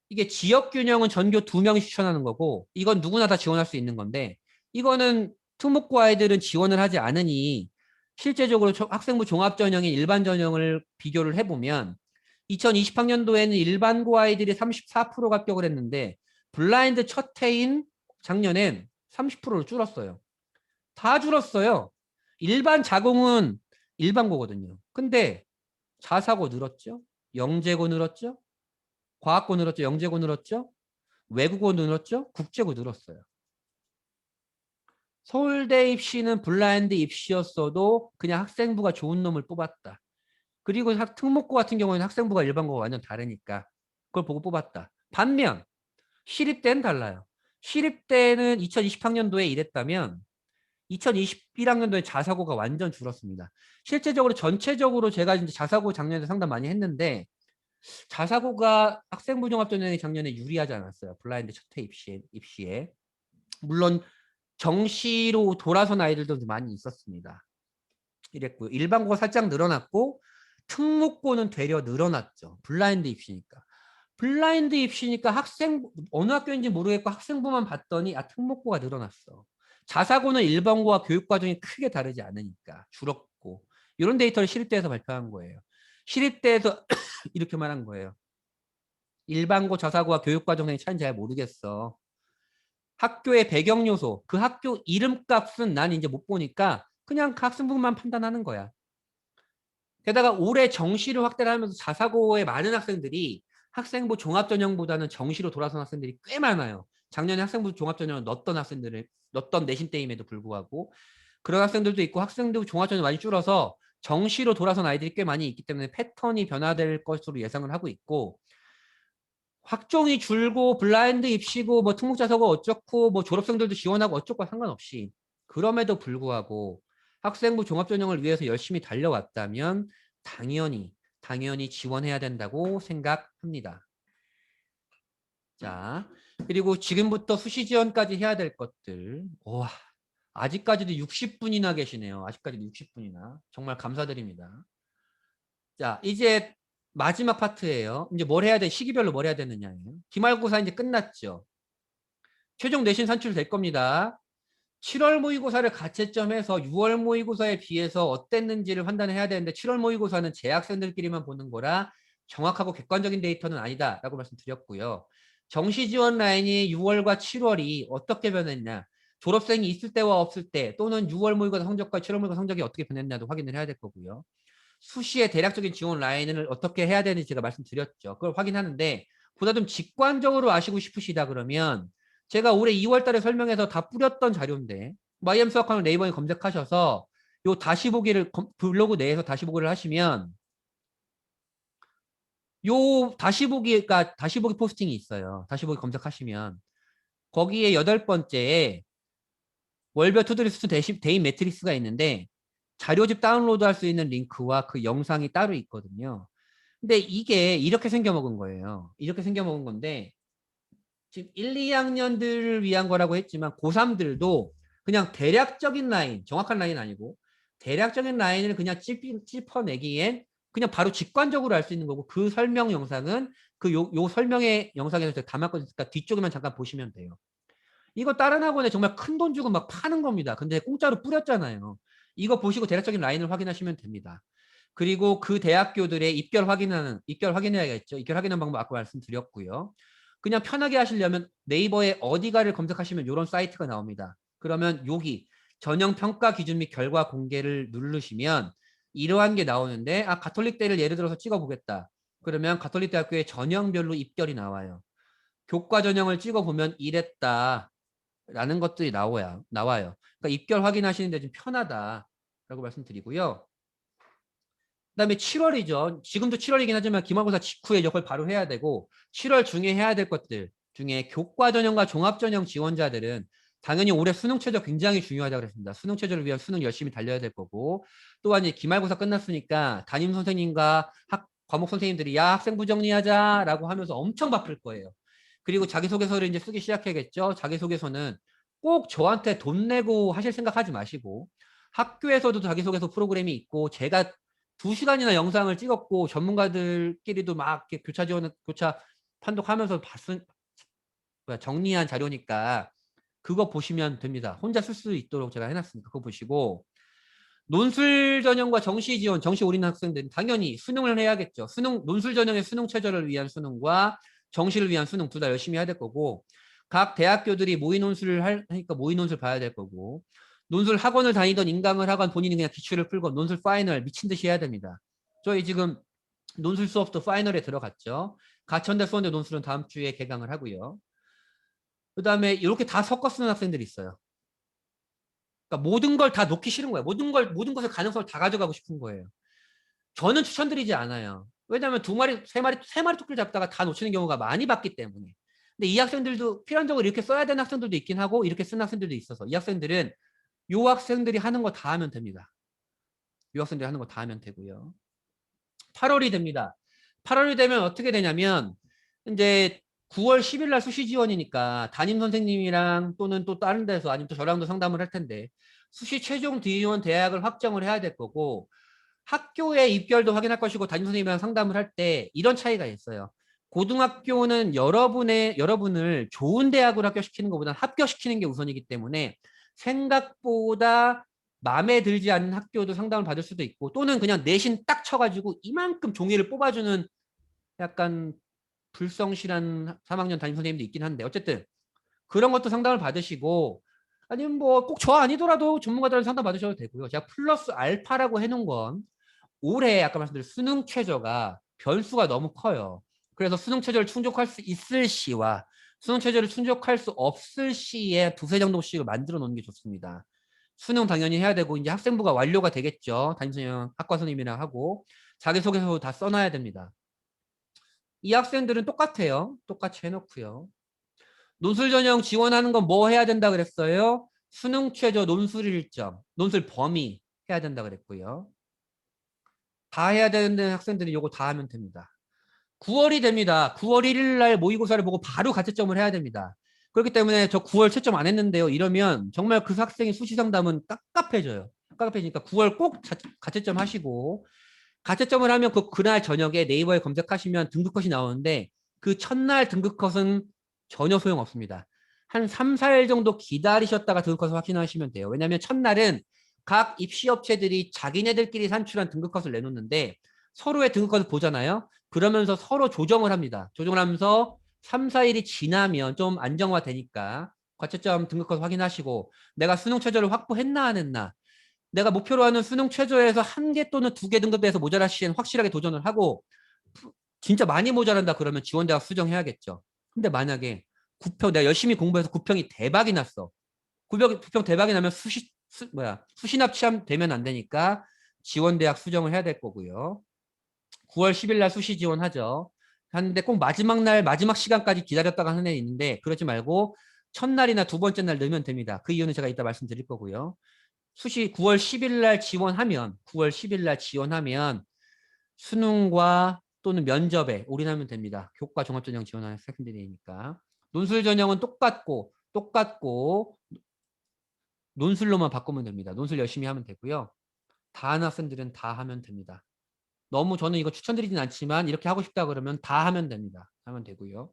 이게 지역균형은 전교 2명이 추천하는 거고 이건 누구나 다 지원할 수 있는 건데 이거는 특목고 아이들은 지원을 하지 않으니 실제적으로 학생부 종합전형이 일반전형을 비교를 해보면 2020학년도에는 일반고 아이들이 34%가 합격을 했는데 블라인드 첫 해인 작년엔 30%로 줄었어요. 다 줄었어요. 일반 자공은 일반고거든요. 근데 자사고 늘었죠? 영재고 늘었죠? 과학고 늘었죠? 영재고 늘었죠? 외국어 늘었죠? 국제고 늘었어요. 서울대 입시는 블라인드 입시였어도 그냥 학생부가 좋은 놈을 뽑았다. 그리고 특목고 같은 경우에는 학생부가 일반고가 완전 다르니까 그걸 보고 뽑았다. 반면 시립대는 달라요. 시립대는 2020학년도에 이랬다면 2021학년도에 자사고가 완전 줄었습니다. 실제적으로 전체적으로 제가 이제 자사고 작년에 상담 많이 했는데 자사고가 학생부 종합전형이 작년에 유리하지 않았어요. 블라인드 첫해 입시에. 물론 정시로 돌아선 아이들도 많이 있었습니다. 이랬고요. 일반고가 살짝 늘어났고 특목고는 되려 늘어났죠. 블라인드 입시니까. 블라인드 입시니까 어느 학교인지 모르겠고 학생부만 봤더니 아, 특목고가 늘어났어. 자사고는 일반고와 교육과정이 크게 다르지 않으니까 줄었고 이런 데이터를 시립대에서 발표한 거예요. 시립대에서 이렇게 말한 거예요. 일반고 자사고와 교육과정의 차이는 잘 모르겠어. 학교의 배경 요소, 그 학교 이름값은 난 이제 못 보니까 그냥 그 학생부만 판단하는 거야. 게다가 올해 정시를 확대를 하면서 자사고에 많은 학생들이 학생부 종합전형보다는 정시로 돌아선 학생들이 꽤 많아요. 작년에 학생부 종합전형을 넣었던 내신 때임에도 불구하고 그런 학생들도 있고 학생부 종합전형 많이 줄어서 정시로 돌아선 아이들이 꽤 많이 있기 때문에 패턴이 변화될 것으로 예상을 하고 있고 학종이 줄고 블라인드 입시고 뭐 특목자사고 어쩌고 뭐 졸업생들도 지원하고 어쩌고 상관없이 그럼에도 불구하고 학생부 종합전형을 위해서 열심히 달려왔다면 당연히 지원해야 된다고 생각합니다. 자, 그리고 지금부터 수시 지원까지 해야 될 것들. 와, 아직까지도 60분이나 계시네요. 아직까지도 60분이나. 정말 감사드립니다. 자, 이제 마지막 파트예요. 이제 뭘 해야 돼? 시기별로 뭘 해야 되느냐예요. 기말고사 이제 끝났죠. 최종 내신 산출될 겁니다. 7월 모의고사를 가채점해서 6월 모의고사에 비해서 어땠는지를 판단해야 되는데 7월 모의고사는 재학생들끼리만 보는 거라 정확하고 객관적인 데이터는 아니다라고 말씀드렸고요. 정시 지원 라인이 6월과 7월이 어떻게 변했냐. 졸업생이 있을 때와 없을 때 또는 6월 모의고사 성적과 7월 모의고사 성적이 어떻게 변했냐도 확인을 해야 될 거고요. 수시의 대략적인 지원 라인을 어떻게 해야 되는지 제가 말씀드렸죠. 그걸 확인하는데 보다 좀 직관적으로 아시고 싶으시다 그러면 제가 올해 2월 달에 설명해서 다 뿌렸던 자료인데 마이엠 수학학원 네이버에 검색하셔서 요 다시 보기를 블로그 내에서 다시 보기를 하시면 요 다시 보기 포스팅이 있어요. 다시 보기 검색하시면 거기에 8번째에 월별 투두리 수준 대인 매트릭스가 있는데 자료집 다운로드 할 수 있는 링크와 그 영상이 따로 있거든요. 근데 이게 이렇게 생겨먹은 거예요. 이렇게 생겨먹은 건데 지금 1, 2학년들을 위한 거라고 했지만 고3들도 그냥 대략적인 라인, 정확한 라인 아니고 대략적인 라인을 그냥 짚어내기엔 그냥 바로 직관적으로 알 수 있는 거고 그 설명 영상은 요 설명의 영상에서 제가 담았거든요. 뒤쪽에만 잠깐 보시면 돼요. 이거 다른 학원에 정말 큰 돈 주고 막 파는 겁니다. 근데 공짜로 뿌렸잖아요. 이거 보시고 대략적인 라인을 확인하시면 됩니다. 그리고 그 대학교들의 입결 확인해야겠죠. 입결 확인하는 방법 아까 말씀드렸고요. 그냥 편하게 하시려면 네이버에 어디가를 검색하시면 이런 사이트가 나옵니다. 그러면 여기 전형 평가 기준 및 결과 공개를 누르시면 이러한 게 나오는데 가톨릭대를 예를 들어서 찍어보겠다. 그러면 가톨릭 대학교의 전형별로 입결이 나와요. 교과 전형을 찍어보면 이랬다. 라는 것들이 나와요. 그러니까 입결 확인하시는데 좀 편하다라고 말씀드리고요. 그다음에 7월이죠. 지금도 7월이긴 하지만 기말고사 직후에 이걸 바로 해야 되고 7월 중에 해야 될 것들 중에 교과 전형과 종합 전형 지원자들은 당연히 올해 수능 최저 굉장히 중요하다고 그랬습니다. 수능 최저를 위한 수능 열심히 달려야 될 거고 또한 이제 기말고사 끝났으니까 담임 선생님과 과목 선생님들이 야 학생부 정리하자라고 하면서 엄청 바쁠 거예요. 그리고 자기소개서를 이제 쓰기 시작해야겠죠. 자기소개서는 꼭 저한테 돈 내고 하실 생각하지 마시고 학교에서도 자기소개서 프로그램이 있고 제가 2시간이나 영상을 찍었고 전문가들끼리도 막 이렇게 교차 판독하면서 정리한 자료니까 그거 보시면 됩니다. 혼자 쓸 수 있도록 제가 해놨으니까 그거 보시고 논술 전형과 정시 지원, 정시 올인 학생들은 당연히 수능을 해야겠죠. 논술 전형의 수능 최저를 위한 수능과 정시를 위한 수능 둘 다 열심히 해야 될 거고 각 대학교들이 모의 논술을 하니까 모의 논술 봐야 될 거고 논술 학원을 다니던 인강을 하건 본인이 그냥 기출을 풀고 논술 파이널 미친 듯이 해야 됩니다. 저희 지금 논술 수업도 파이널에 들어갔죠. 가천대 수원대 논술은 다음 주에 개강을 하고요. 그 다음에 이렇게 다 섞어 쓰는 학생들이 있어요. 그러니까 모든 걸 다 놓기 싫은 거예요. 모든 것의 가능성을 다 가져가고 싶은 거예요. 저는 추천드리지 않아요. 왜냐하면 세 마리 토끼를 잡다가 다 놓치는 경우가 많이 봤기 때문에. 근데 이 학생들도 필연적으로 이렇게 써야 되는 학생들도 있긴 하고 이렇게 쓰는 학생들도 있어서 이 학생들은 요 학생들이 하는 거 다 하면 됩니다. 요 학생들이 하는 거 다 하면 되고요. 8월이 됩니다. 8월이 되면 어떻게 되냐면 이제 9월 10일 날 수시 지원이니까 담임 선생님이랑 또는 또 다른 데서 아니면 또 저랑도 상담을 할 텐데 수시 최종 지원 대학을 확정을 해야 될 거고 학교의 입결도 확인할 것이고 담임 선생님이랑 상담을 할 때 이런 차이가 있어요. 고등학교는 여러분을 좋은 대학으로 합격시키는 것보다는 합격시키는 게 우선이기 때문에 생각보다 마음에 들지 않는 학교도 상담을 받을 수도 있고 또는 그냥 내신 딱 쳐가지고 이만큼 종이를 뽑아주는 약간 불성실한 3학년 담임 선생님도 있긴 한데 어쨌든 그런 것도 상담을 받으시고 아니면 뭐 꼭 저 아니더라도 전문가들 상담 받으셔도 되고요. 제가 플러스 알파라고 해놓은 건 올해 아까 말씀드린 수능 최저가 변수가 너무 커요. 그래서 수능 최저를 충족할 수 있을 시와 수능 최저를 충족할 수 없을 시에 두세 정도씩을 만들어 놓는 게 좋습니다. 수능 당연히 해야 되고 이제 학생부가 완료가 되겠죠. 담임선생님, 학과 선생님이랑 하고 자기소개서 다 써놔야 됩니다. 이 학생들은 똑같아요. 똑같이 해놓고요. 논술 전형 지원하는 건 뭐 해야 된다 그랬어요? 수능 최저 논술 일정, 논술 범위 해야 된다 그랬고요. 다 해야 되는 학생들이 요거 다 하면 됩니다. 9월이 됩니다. 9월 1일 날 모의고사를 보고 바로 가채점을 해야 됩니다. 그렇기 때문에 저 9월 채점 안 했는데요. 이러면 정말 그 학생의 수시 상담은 깝깝해져요. 깝깝해지니까 9월 꼭 가채점 하시고 가채점을 하면 그날 저녁에 네이버에 검색하시면 등급컷이 나오는데 그 첫날 등급컷은 전혀 소용없습니다. 한 3, 4일 정도 기다리셨다가 등급컷을 확인하시면 돼요. 왜냐하면 첫날은 각 입시업체들이 자기네들끼리 산출한 등급컷을 내놓는데 서로의 등급컷을 보잖아요. 그러면서 서로 조정을 합니다. 조정을 하면서 3, 4일이 지나면 좀 안정화되니까 과채점 등급컷 확인하시고 내가 수능 최저를 확보했나 안 했나 내가 목표로 하는 수능 최저에서 1개 또는 2개 등급에서 모자랄 시엔 확실하게 도전을 하고 진짜 많이 모자란다 그러면 지원대학 수정해야겠죠. 근데 만약에 9평 내가 열심히 공부해서 9평이 대박이 났어. 9평 대박이 나면 수시납 취함 되면 안 되니까 지원대학 수정을 해야 될 거고요. 9월 10일 날 수시 지원하죠. 하는데 꼭 마지막 시간까지 기다렸다가 하는 애 있는데 그러지 말고 첫날이나 두 번째 날 넣으면 됩니다. 그 이유는 제가 이따 말씀드릴 거고요. 수시 9월 10일 날 지원하면 9월 10일 날 지원하면 수능과 또는 면접에 올인하면 됩니다. 교과 종합전형 지원하는 학생들이니까. 논술 전형은 똑같고 논술로만 바꾸면 됩니다. 논술 열심히 하면 되고요. 다 하는 학생들은 다 하면 됩니다. 너무 저는 이거 추천드리진 않지만 이렇게 하고 싶다 그러면 다 하면 됩니다. 하면 되고요.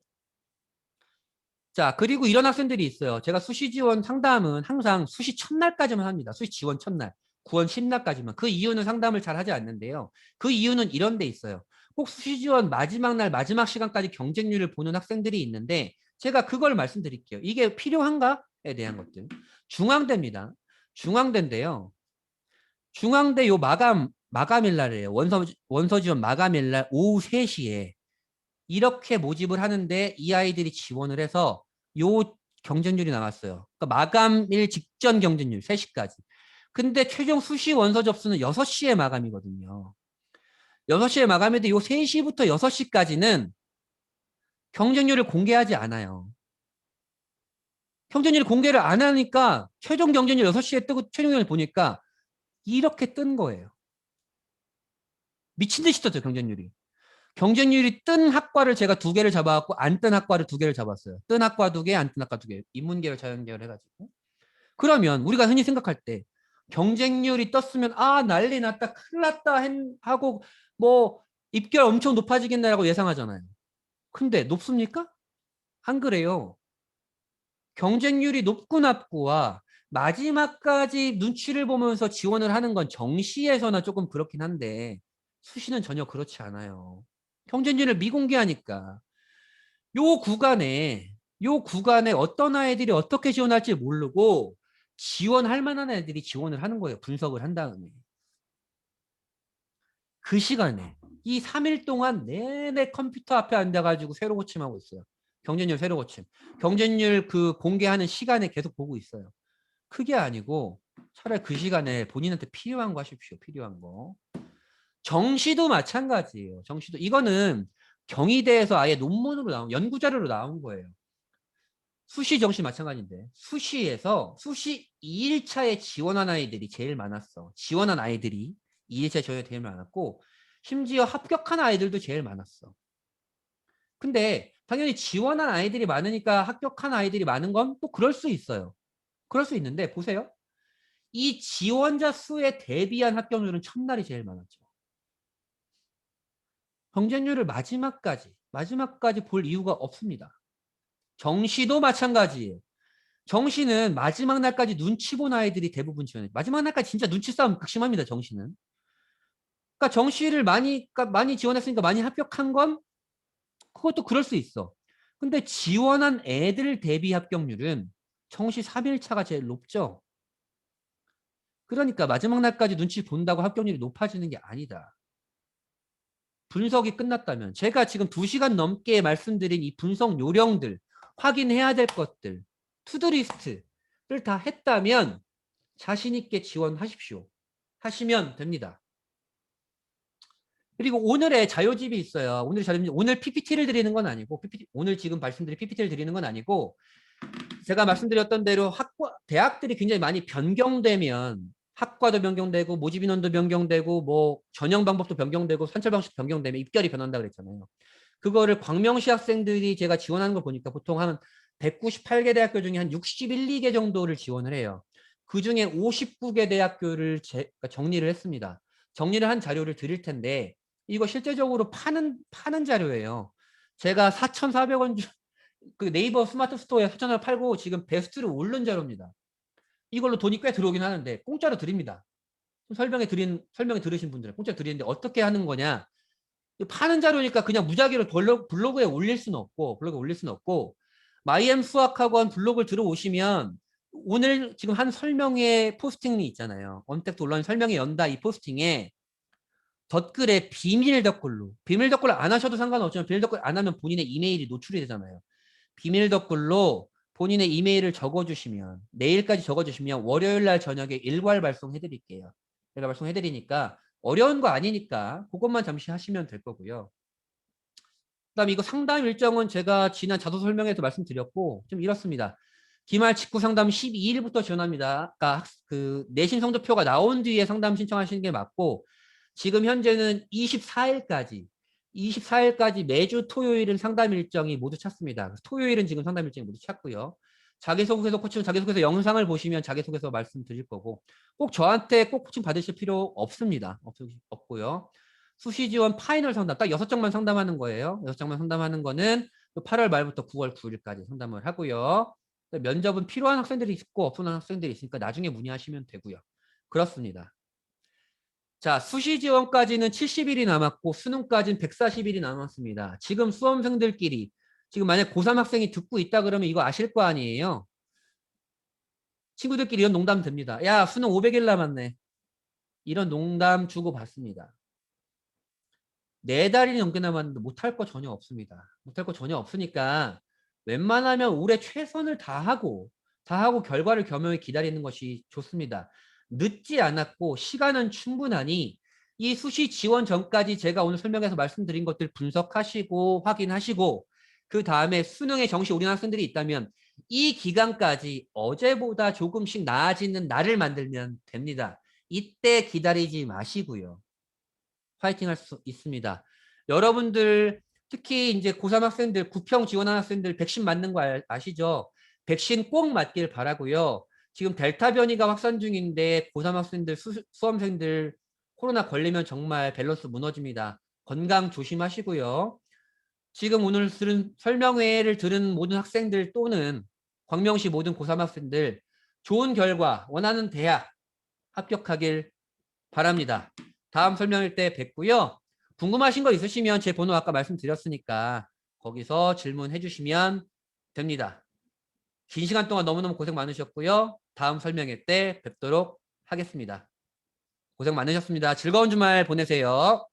자, 그리고 이런 학생들이 있어요. 제가 수시 지원 상담은 항상 수시 첫날까지만 합니다. 수시 지원 첫날. 9월 10날까지만. 그 이유는 상담을 잘 하지 않는데요. 그 이유는 이런 데 있어요. 꼭 수시 지원 마지막 날, 마지막 시간까지 경쟁률을 보는 학생들이 있는데 제가 그걸 말씀드릴게요. 이게 필요한가에 대한 것들. 중앙대입니다. 중앙대인데요. 중앙대 요 마감일 날이에요. 원서 지원 마감일 날 오후 3시에 이렇게 모집을 하는데 이 아이들이 지원을 해서 요 경쟁률이 나왔어요. 그러니까 마감일 직전 경쟁률 3시까지. 근데 최종 수시 원서 접수는 6시에 마감이거든요. 6시에 마감인데 요 3시부터 6시까지는 경쟁률을 공개하지 않아요. 경쟁률 공개를 안 하니까 최종 경쟁률 6시에 뜨고 최종 경쟁률 보니까 이렇게 뜬 거예요. 미친 듯이 떴죠, 경쟁률이. 경쟁률이 뜬 학과를 제가 2개를 잡아갖고 안 뜬 학과를 2개를 잡았어요. 뜬 학과 2개, 안 뜬 학과 2개. 인문계열, 자연계열 해가지고. 그러면 우리가 흔히 생각할 때 경쟁률이 떴으면 아 난리 났다, 큰일 났다 하고 뭐 입결 엄청 높아지겠네라고 예상하잖아요. 근데 높습니까? 안 그래요. 경쟁률이 높고 낮고와 마지막까지 눈치를 보면서 지원을 하는 건 정시에서나 조금 그렇긴 한데 수시는 전혀 그렇지 않아요. 경쟁률을 미공개하니까 요 구간에 어떤 아이들이 어떻게 지원할지 모르고 지원할 만한 애들이 지원을 하는 거예요. 분석을 한 다음에. 그 시간에 이 3일 동안 내내 컴퓨터 앞에 앉아가지고 새로 고침하고 있어요. 경쟁률 새로 고침. 경쟁률 그 공개하는 시간에 계속 보고 있어요. 그게 아니고 차라리 그 시간에 본인한테 필요한 거 하십시오. 필요한 거. 정시도 마찬가지예요. 정시도. 이거는 경희대에서 아예 논문으로 나온 연구자료로 나온 거예요. 수시 정시 마찬가지인데 수시에서 수시 2일차에 지원한 아이들이 제일 많았어. 지원한 아이들이 2일차에 지원이 제일 많았고 심지어 합격한 아이들도 제일 많았어. 근데 당연히 지원한 아이들이 많으니까 합격한 아이들이 많은 건 또 그럴 수 있어요. 그럴 수 있는데 보세요. 이 지원자 수에 대비한 합격률은 첫날이 제일 많았죠. 경쟁률을 마지막까지 볼 이유가 없습니다. 정시도 마찬가지예요. 정시는 마지막 날까지 눈치 본 아이들이 대부분 지원해요. 마지막 날까지 진짜 눈치 싸움 극심합니다. 정시는. 그러니까 정시를 그러니까 많이 지원했으니까 많이 합격한 건 그것도 그럴 수 있어. 근데 지원한 애들 대비 합격률은 정시 3일차가 제일 높죠. 그러니까 마지막 날까지 눈치 본다고 합격률이 높아지는 게 아니다. 분석이 끝났다면 제가 지금 2시간 넘게 말씀드린 이 분석 요령들, 확인해야 될 것들, 투두리스트를 다 했다면 자신 있게 지원하십시오. 하시면 됩니다. 그리고 오늘의 자료집이 있어요. 오늘 PPT를 드리는 건 아니고 오늘 지금 말씀드린 PPT를 드리는 건 아니고 제가 말씀드렸던 대로 대학들이 굉장히 많이 변경되면 학과도 변경되고 모집 인원도 변경되고 뭐 전형 방법도 변경되고 선출 방식도 변경되면 입결이 변한다 그랬잖아요. 그거를 광명시 학생들이 제가 지원하는 걸 보니까 보통 한 198개 대학교 중에 한 61, 2개 정도를 지원을 해요. 그 중에 59개 대학교를 그러니까 정리를 했습니다. 정리를 한 자료를 드릴 텐데 이거 실제적으로 파는 자료예요. 제가 4,400원 그 네이버 스마트 스토어에 4,000원 팔고 지금 베스트를 오른 자료입니다. 이걸로 돈이 꽤 들어오긴 하는데 공짜로 드립니다. 설명에 들으신 분들은 공짜로 드리는데 어떻게 하는 거냐? 파는 자료니까 그냥 무작위로 블로그에 올릴 수는 없고 마이엠 수학학원 블로그를 들어오시면 오늘 지금 한 설명회 포스팅이 있잖아요. 언택트 온라인 설명회 연다 이 포스팅에 덧글에 비밀 덧글을 안 하셔도 상관없지만 비밀 덧글 안 하면 본인의 이메일이 노출이 되잖아요. 비밀 덧글로 본인의 이메일을 적어주시면 내일까지 적어주시면 월요일 날 저녁에 일괄 발송해드릴게요. 제가 발송해드리니까 어려운 거 아니니까 그것만 잠시 하시면 될 거고요. 그다음에 이거 상담 일정은 제가 지난 자소 설명에서 말씀드렸고 좀 이렇습니다. 기말 직후 상담 12일부터 지원합니다. 그러니까 그 내신 성적표가 나온 뒤에 상담 신청하시는 게 맞고 지금 현재는 24일까지 매주 토요일은 상담 일정이 모두 찼습니다. 토요일은 지금 상담 일정이 모두 찼고요. 자기소개서 코칭, 자기소개서 영상을 보시면 자기소개서 말씀드릴 거고 꼭 저한테 꼭 코칭 받으실 필요 없습니다. 없고요. 수시 지원 파이널 상담 딱 6장만 상담하는 거예요. 6장만 상담하는 거는 8월 말부터 9월 9일까지 상담을 하고요. 면접은 필요한 학생들이 있고 없는 학생들이 있으니까 나중에 문의하시면 되고요. 그렇습니다. 자, 수시 지원까지는 70일이 남았고 수능까지는 140일이 남았습니다. 지금 수험생들끼리 지금 만약 고3 학생이 듣고 있다 그러면 이거 아실 거 아니에요. 친구들끼리 이런 농담 듭니다. 야, 수능 500일 남았네. 이런 농담 주고 받습니다. 4달이 넘게 남았는데 못할 거 전혀 없습니다. 못할 거 전혀 없으니까 웬만하면 올해 최선을 다하고 결과를 겸허히 기다리는 것이 좋습니다. 늦지 않았고 시간은 충분하니 이 수시 지원 전까지 제가 오늘 설명해서 말씀드린 것들 분석하시고 확인하시고 그 다음에 수능에 정시 올인 학생들이 있다면 이 기간까지 어제보다 조금씩 나아지는 날을 만들면 됩니다. 이때 기다리지 마시고요. 파이팅 할 수 있습니다. 여러분들 특히 이제 고3 학생들, 구평 지원한 학생들 백신 맞는 거 아시죠? 백신 꼭 맞길 바라고요. 지금 델타 변이가 확산 중인데 고3 학생들, 수험생들 코로나 걸리면 정말 밸런스 무너집니다. 건강 조심하시고요. 지금 오늘 들은 설명회를 들은 모든 학생들 또는 광명시 모든 고3 학생들 좋은 결과, 원하는 대학 합격하길 바랍니다. 다음 설명일 때 뵙고요. 궁금하신 거 있으시면 제 번호 아까 말씀드렸으니까 거기서 질문해 주시면 됩니다. 긴 시간 동안 너무너무 고생 많으셨고요. 다음 설명회 때 뵙도록 하겠습니다. 고생 많으셨습니다. 즐거운 주말 보내세요.